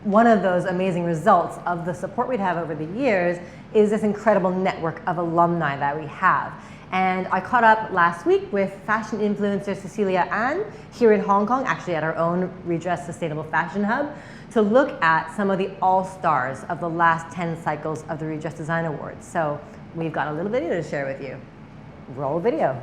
S1: one of those amazing results of the support we'd have over the years is this incredible network of alumni that we have. And I caught up last week with fashion influencer Cecilia Ann here in Hong Kong, actually at our own Redress Sustainable Fashion Hub, to look at some of the all-stars of the last 10 cycles of the Redress Design Awards. So we've got a little video to share with you. Roll video.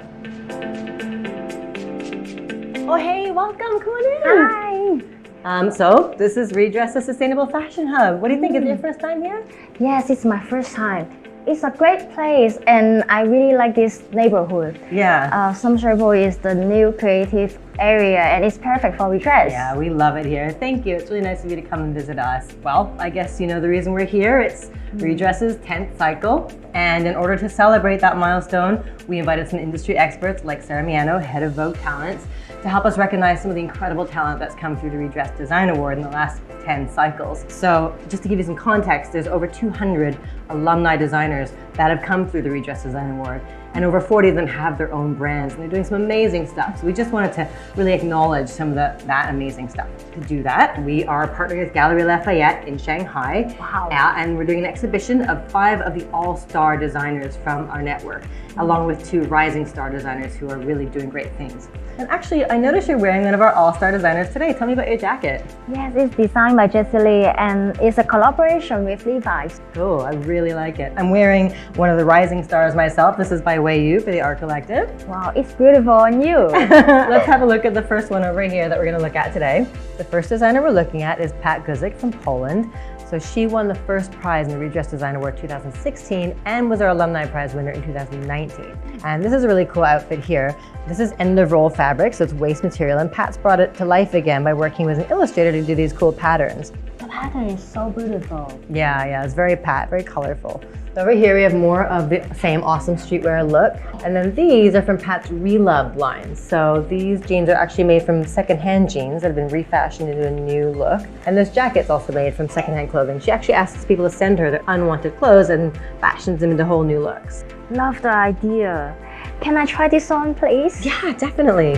S1: Oh, hey, welcome, come on in. Hi. So this is Redress the Sustainable Fashion Hub. What do you think? Is it your first time here?
S24: Yes, it's my first time.
S10: It's a great place, and I really like this neighborhood.
S1: Yeah.
S10: Sumsherbo is the new creative area, and it's perfect for redress.
S1: Yeah, we love it here. Thank you. It's really nice of you to come and visit us. Well, I guess you know the reason we're here. It's Redress's 10th cycle. And in order to celebrate that milestone, we invited some industry experts like Sarah Miano, head of Vogue Talents, to help us recognize some of the incredible talent that's come through the Redress Design Award in the last 10 cycles. So just to give you some context, there's over 200 alumni designers that have come through the Redress Design Award, and over 40 of them have their own brands, and they're doing some amazing stuff. So we just wanted to really acknowledge some of that amazing stuff. To do that, we are partnering with Galeries Lafayette in Shanghai.
S10: Wow.
S1: And we're doing an exhibition of 5 of the all-star designers from our network, along with 2 rising star designers who are really doing great things. And actually, I noticed you're wearing one of our all-star designers today. Tell me about your jacket.
S10: Yes, it's designed by Jessie Lee, and it's a collaboration with Levi's.
S1: Cool, I really like it. I'm wearing one of the rising stars myself. This is by Wei Yu for the Art Collective.
S10: Wow, it's beautiful on you.
S1: Let's have a look at the first one over here that we're going to look at today. The first designer we're looking at is Pat Guzik from Poland. So she won the first prize in the Redress Design Award 2016 and was our Alumni Prize winner in 2019. And this is a really cool outfit here. This is end of roll fabric, so it's waste material, and Pat's brought it to life again by working with an illustrator to do these cool patterns.
S10: The pattern is so beautiful.
S1: Yeah, it's very Pat, very colorful. Over here we have more of the same awesome streetwear look. And then these are from Pat's Reloved line. So these jeans are actually made from secondhand jeans that have been refashioned into a new look. And this jacket's also made from secondhand clothing. She actually asks people to send her their unwanted clothes and fashions them into whole new looks.
S10: Love the idea. Can I try this on, please?
S1: Yeah, definitely.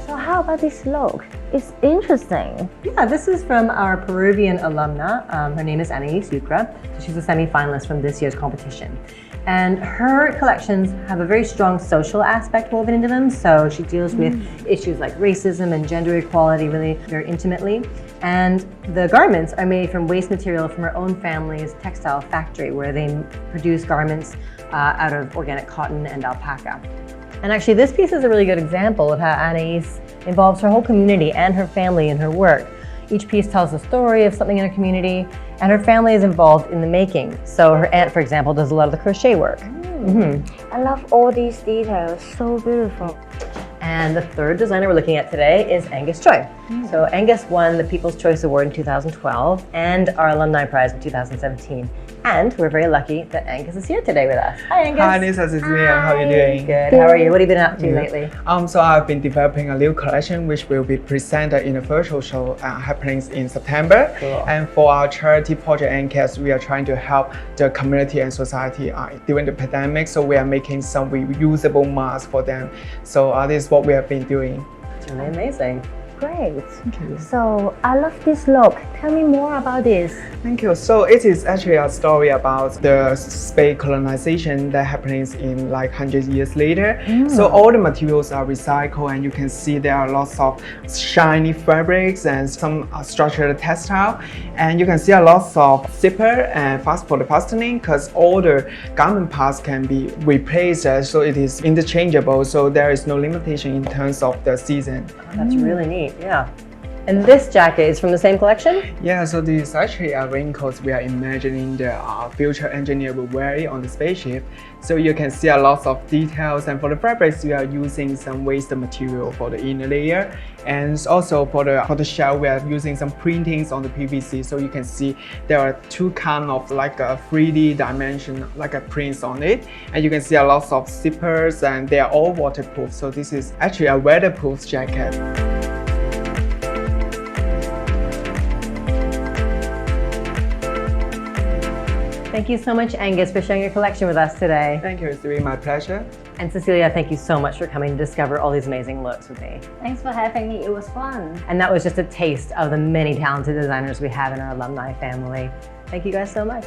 S10: So how about this look? It's interesting.
S1: Yeah, this is from our Peruvian alumna. Her name is Anais Sucre. So she's a semi-finalist from this year's competition. And her collections have a very strong social aspect woven into them. So she deals with issues like racism and gender equality really very intimately. And the garments are made from waste material from her own family's textile factory, where they produce garments out of organic cotton and alpaca. And actually this piece is a really good example of how Anais involves her whole community and her family in her work. Each piece tells the story of something in her community, and her family is involved in the making. So her aunt, for example, does a lot of the crochet work.
S10: I love all these details, so beautiful.
S1: And the third designer we're looking at today is Angus Joy. So Angus won the People's Choice Award in 2012 and our Alumni Prize in 2017. And we're very lucky that Angus is here today with us. Hi, Angus.
S12: Hi, Nisa, it's me. How are you doing?
S1: Good. How are you? What have you been up to lately?
S12: So I've been developing a new collection which will be presented in a virtual show happening in September.
S1: Cool.
S12: And for our charity project Angus, we are trying to help the community and society during the pandemic. So we are making some reusable masks for them. So this is what we have been doing.
S1: It's really amazing.
S10: Great. So I love this look. Tell me more about this.
S12: Thank you. So it is actually a story about the space colonization that happens in like 100 years later. So all the materials are recycled, and you can see there are lots of shiny fabrics and some structured textile. And you can see a lot of zipper and fast for the fastening, because all the garment parts can be replaced, so it is interchangeable. So there is no limitation in terms of the season.
S1: That's really neat. Yeah. And this jacket is from the same collection?
S12: Yeah, so this is actually a raincoat we are imagining the future engineer will wear it on the spaceship. So you can see a lot of details, and for the fabrics we are using some waste material for the inner layer, and also for the shell we are using some printings on the PVC. So you can see there are 2 kind of like a 3D dimension, like a prints on it, and you can see a lot of zippers, and they are all waterproof. So this is actually a weatherproof jacket.
S1: Thank you so much, Angus, for sharing your collection with us today.
S12: Thank you, it's really my pleasure.
S1: And Cecilia, thank you so much for coming to discover all these amazing looks with me.
S10: Thanks for having me. It was fun.
S1: And that was just a taste of the many talented designers we have in our alumni family. Thank you guys so much.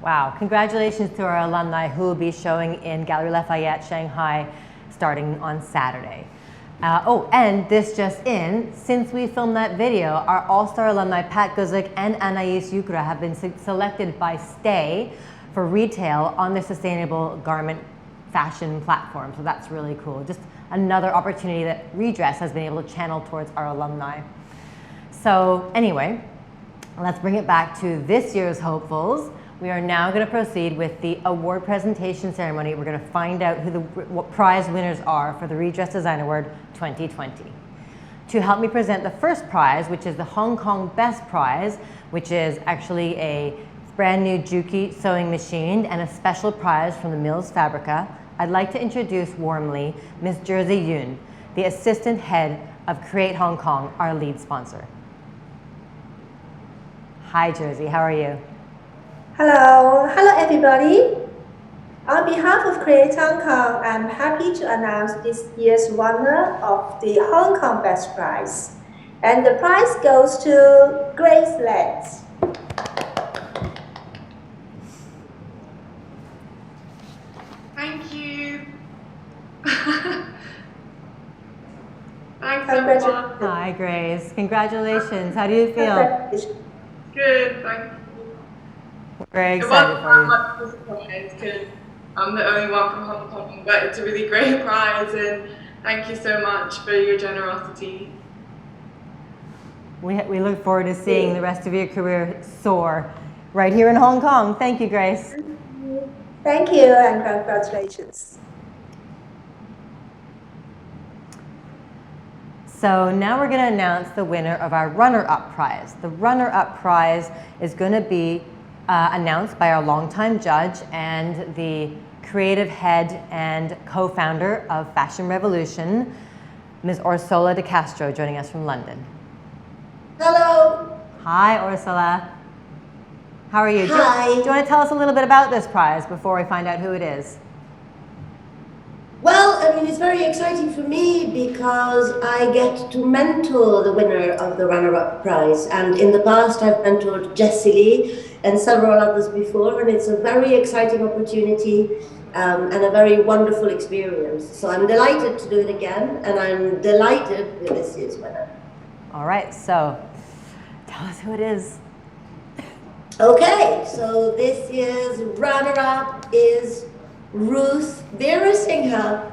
S1: Wow, congratulations to our alumni who will be showing in Galeries Lafayette, Shanghai, starting on Saturday. And this just in, since we filmed that video, our all-star alumni Pat Guzik and Anais Sucre have been selected by Stay for retail on their sustainable garment fashion platform. So that's really cool. Just another opportunity that Redress has been able to channel towards our alumni. So anyway, let's bring it back to this year's hopefuls. We are now going to proceed with the award presentation ceremony. We're going to find out what prize winners are for the Redress Design Award 2020. To help me present the first prize, which is the Hong Kong Best Prize, which is actually a brand new Juki sewing machine and a special prize from the Mills Fabrica, I'd like to introduce warmly Ms. Jersey Yoon, the Assistant Head of Create Hong Kong, our lead sponsor. Hi Jersey, how are you?
S14: Hello everybody. On behalf of Create Hong Kong, I'm happy to announce this year's winner of the Hong Kong Best Prize. And the prize goes to Grace Letts.
S7: Thank you. Thanks
S14: Congratulations.
S7: everyone.
S1: Hi Grace, congratulations. How do you feel?
S7: Good, thank you.
S1: We're very
S7: It
S1: excited
S7: wasn't
S1: for
S7: that
S1: you.
S7: much disappointed because I'm the only one from Hong Kong, but it's a really great prize and thank you so much for your generosity.
S1: We look forward to seeing the rest of your career soar right here in Hong Kong. Thank you, Grace.
S14: Thank you and congratulations.
S1: So now we're going to announce the winner of our runner-up prize. The runner-up prize is going to be announced by our longtime judge and the creative head and co-founder of Fashion Revolution, Ms. Ursula de Castro, joining us from London.
S14: Hello.
S1: Hi, Ursula. How are you?
S14: Hi.
S1: Do you want to tell us a little bit about this prize before we find out who it is?
S21: Well, I mean, it's very exciting for me because I get to mentor the winner of the runner-up prize. And in the past, I've mentored Jessie Lee and several others before, and it's a very exciting opportunity and a very wonderful experience. So I'm delighted to do it again, and I'm delighted with this year's winner.
S1: All right, so tell us who it is.
S21: Okay, so this year's runner-up is Ruth Veerasinghe.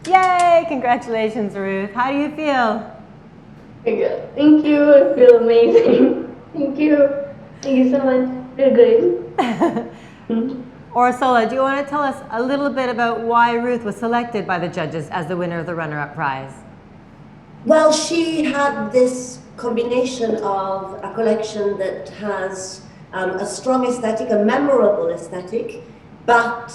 S1: Yay! Congratulations, Ruth. How do you feel?
S22: Thank you. I feel amazing. Thank you. Thank you so much. Feel good.
S1: Ursula, do you want to tell us a little bit about why Ruth was selected by the judges as the winner of the runner-up prize?
S21: Well, she had this combination of a collection that has a strong aesthetic, a memorable aesthetic, but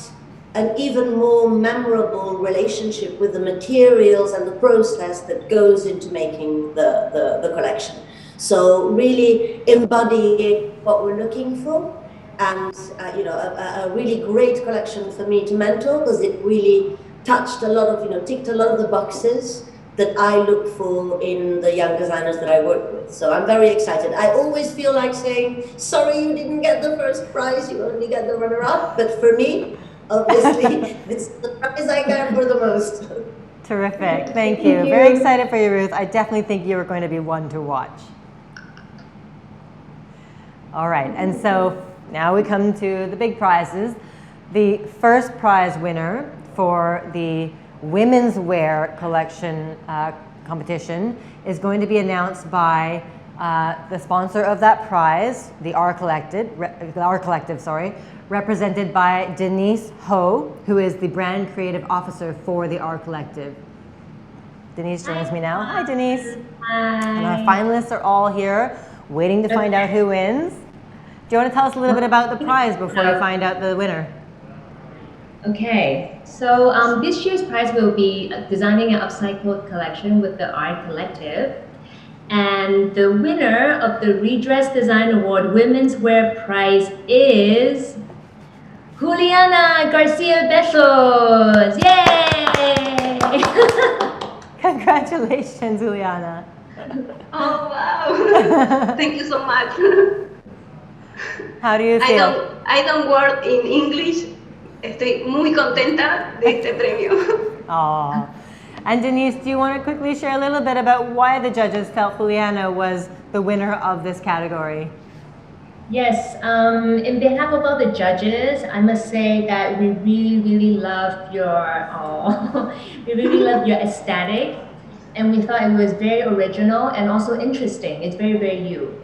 S21: an even more memorable relationship with the materials and the process that goes into making the collection. So really embodying what we're looking for, and a really great collection for me to mentor because it really touched a lot of, ticked a lot of the boxes that I look for in the young designers that I work with. So I'm very excited. I always feel like saying, sorry you didn't get the first prize, you only get the runner-up, but for me, obviously, it's the prize I care for the most.
S1: Terrific, thank you. Very excited for you, Ruth. I definitely think you are going to be one to watch. All right, and so now we come to the big prizes. The first prize winner for the Womenswear collection competition is going to be announced by the sponsor of that prize, the R Collective, represented by Denise Ho, who is the brand creative officer for the R Collective. Denise joins me now. Hi, Denise.
S22: Hi.
S1: And our finalists are all here, waiting to find out who wins. Do you want to tell us a little bit about the prize before you find out the winner?
S18: Okay, so this year's prize will be designing an upcycled collection with the Art Collective. And the winner of the Redress Design Award Womenswear Prize is Juliana Garcia Bejos. Yay!
S1: Congratulations, Juliana.
S22: Oh, wow. Thank you so much.
S1: How do you feel?
S22: I don't work in English. Estoy muy contenta de este premio.
S1: Aww. And Denise, do you want to quickly share a little bit about why the judges felt Juliana was the winner of this category?
S18: Yes, in behalf of all the judges, I must say that we really loved we really loved your aesthetic, and we thought it was very original and also interesting. It's very you.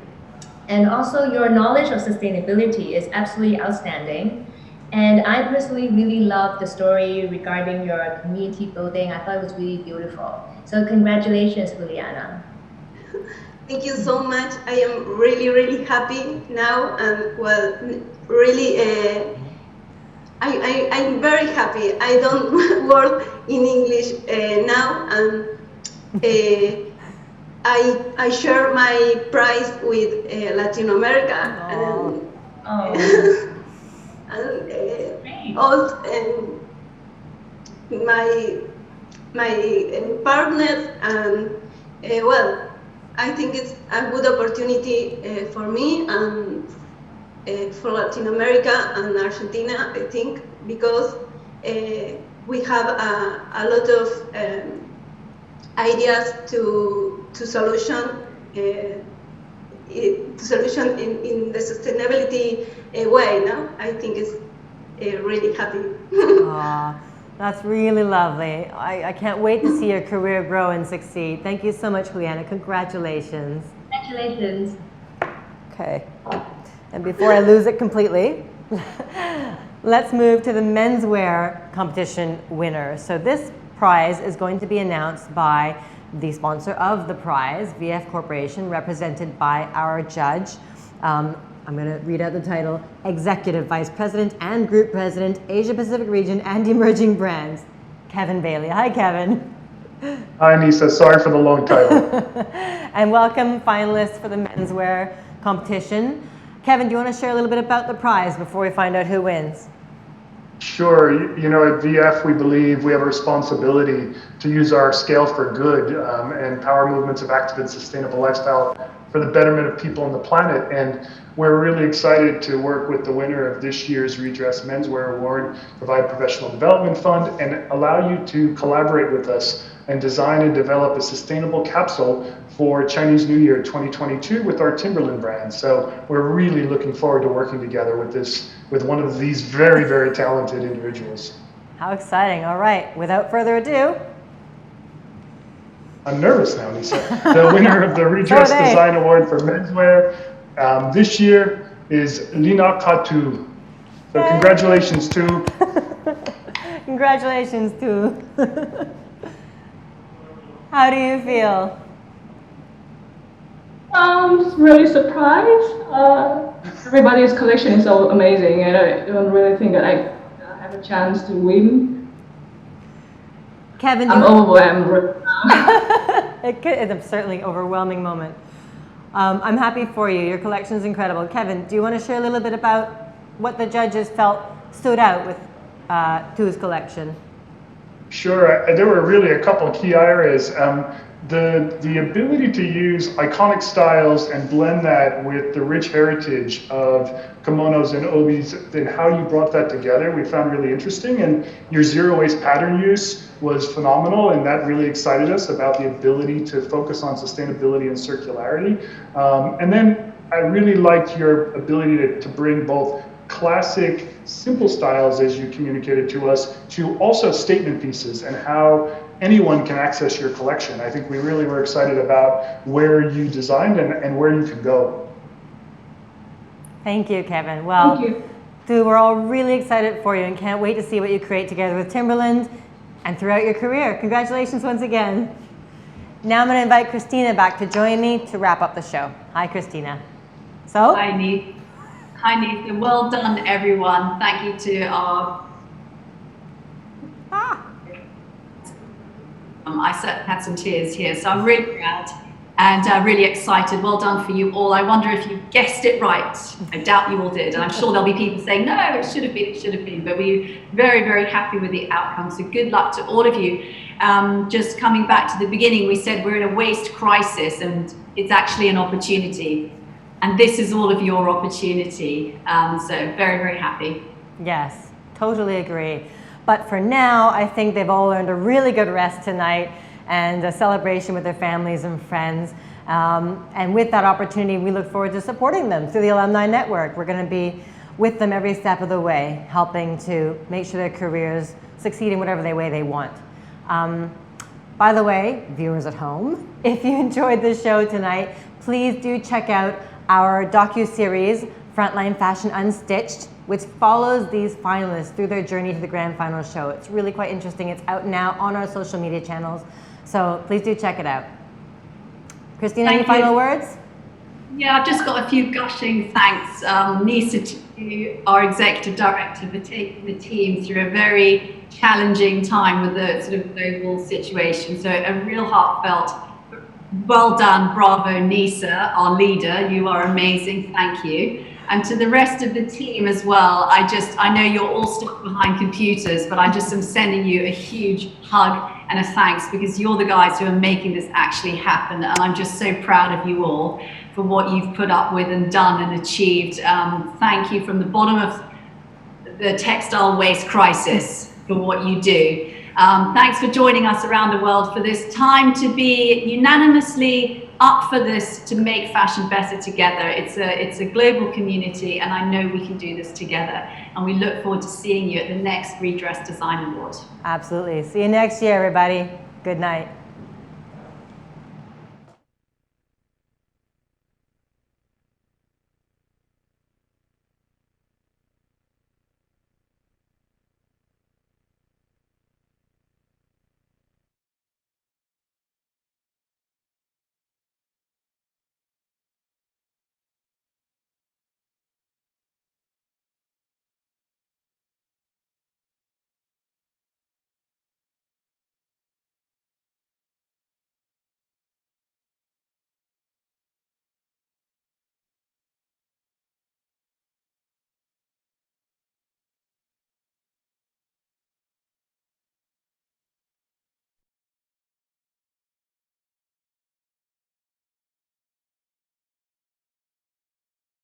S18: And also your knowledge of sustainability is absolutely outstanding. And I personally really loved the story regarding your community building. I thought it was really beautiful. So congratulations, Juliana.
S5: Thank you so much. I am really happy now, and well, really, I'm very happy. I don't work in English now, and I share my prize with Latin America, and also my partners, and well, I think it's a good opportunity for me and for Latin America and Argentina, I think, because we have a lot of ideas to solution in the sustainability way. No, I think it's really happy.
S1: That's really lovely. I can't wait to see your career grow and succeed. Thank you so much, Juliana. Congratulations.
S18: Congratulations.
S1: Okay. And before I lose it completely, let's move to the menswear competition winner. So this prize is going to be announced by the sponsor of the prize, VF Corporation, represented by our judge. I'm going to read out the title, Executive Vice President and Group President, Asia Pacific Region and Emerging Brands, Kevin Bailey. Hi, Kevin.
S17: Hi, Nisa. Sorry for the long title.
S1: And welcome, finalists for the menswear competition. Kevin, do you want to share a little bit about the prize before we find out who wins?
S17: Sure. You know, at VF, we believe we have a responsibility to use our scale for good and power movements of active and sustainable lifestyle for the betterment of people on the planet. And we're really excited to work with the winner of this year's Redress Menswear Award, provide professional development fund, and allow you to collaborate with us and design and develop a sustainable capsule for Chinese New Year 2022 with our Timberland brand. So we're really looking forward to working together with one of these very talented individuals.
S1: How exciting. All right, without further adu.
S17: I'm nervous now, Lisa. The winner of the Redress Design Award for menswear this year is Lina Katu. So congratulations to.
S1: Congratulations to. How do you feel?
S3: I'm really surprised. Everybody's collection is so amazing, and I don't really think that I have a chance to win.
S1: Kevin,
S3: I'm overwhelmed right now.
S1: It's certainly an overwhelming moment. I'm happy for you. Your collection is incredible. Kevin, do you want to share a little bit about what the judges felt stood out with Tu's collection?
S17: Sure. There were really a couple of key areas. The ability to use iconic styles and blend that with the rich heritage of kimonos and obis and how you brought that together, we found really interesting. And your zero waste pattern use was phenomenal, and that really excited us about the ability to focus on sustainability and circularity. And then I really liked your ability to bring both classic, simple styles, as you communicated to us, to also statement pieces and how anyone can access your collection. I think we really were excited about where you designed and where you could go.
S1: Thank you, Kevin. Well, Tu, we're all really excited for you and can't wait to see what you create together with Timberland and throughout your career. Congratulations once again. Now I'm going to invite Christina back to join me to wrap up the show. Hi, Christina. So?
S6: Hi, Nisa. Well done, everyone. Thank you to our... I had some tears here, so I'm really proud and really excited. Well done for you all. I wonder if you guessed it right. I doubt you all did, and I'm sure there'll be people saying, no, it should have been, but we're very happy with the outcome. So good luck to all of you. Just coming back to the beginning, we said we're in a waste crisis, and it's actually an opportunity. And this is all of your opportunity. So very happy.
S1: Yes, totally agree. But for now, I think they've all earned a really good rest tonight and a celebration with their families and friends. And with that opportunity, we look forward to supporting them through the Alumni Network. We're going to be with them every step of the way, helping to make sure their careers succeed in whatever way they want. By the way, viewers at home, if you enjoyed the show tonight, please do check out our docu-series, Frontline Fashion Unstitched, which follows these finalists through their journey to the grand final show. It's really quite interesting. It's out now on our social media channels, so please do check it out. Christina, any final words?
S6: Yeah, I've just got a few gushing thanks, Nisa, to our executive director for taking the team through a very challenging time with the sort of global situation. So a real heartfelt, well done, bravo, Nisa, our leader. You are amazing, thank you. And to the rest of the team as well, I know you're all stuck behind computers, but I just am sending you a huge hug and a thanks, because you're the guys who are making this actually happen. And I'm just so proud of you all for what you've put up with and done and achieved. Thank you from the bottom of the textile waste crisis for what you do. Thanks for joining us around the world for this time to be unanimously up for this, to make fashion better together. It's a global community, and I know we can do this together. And we look forward to seeing you at the next Redress Design Award.
S1: Absolutely. See you next year, everybody. Good night.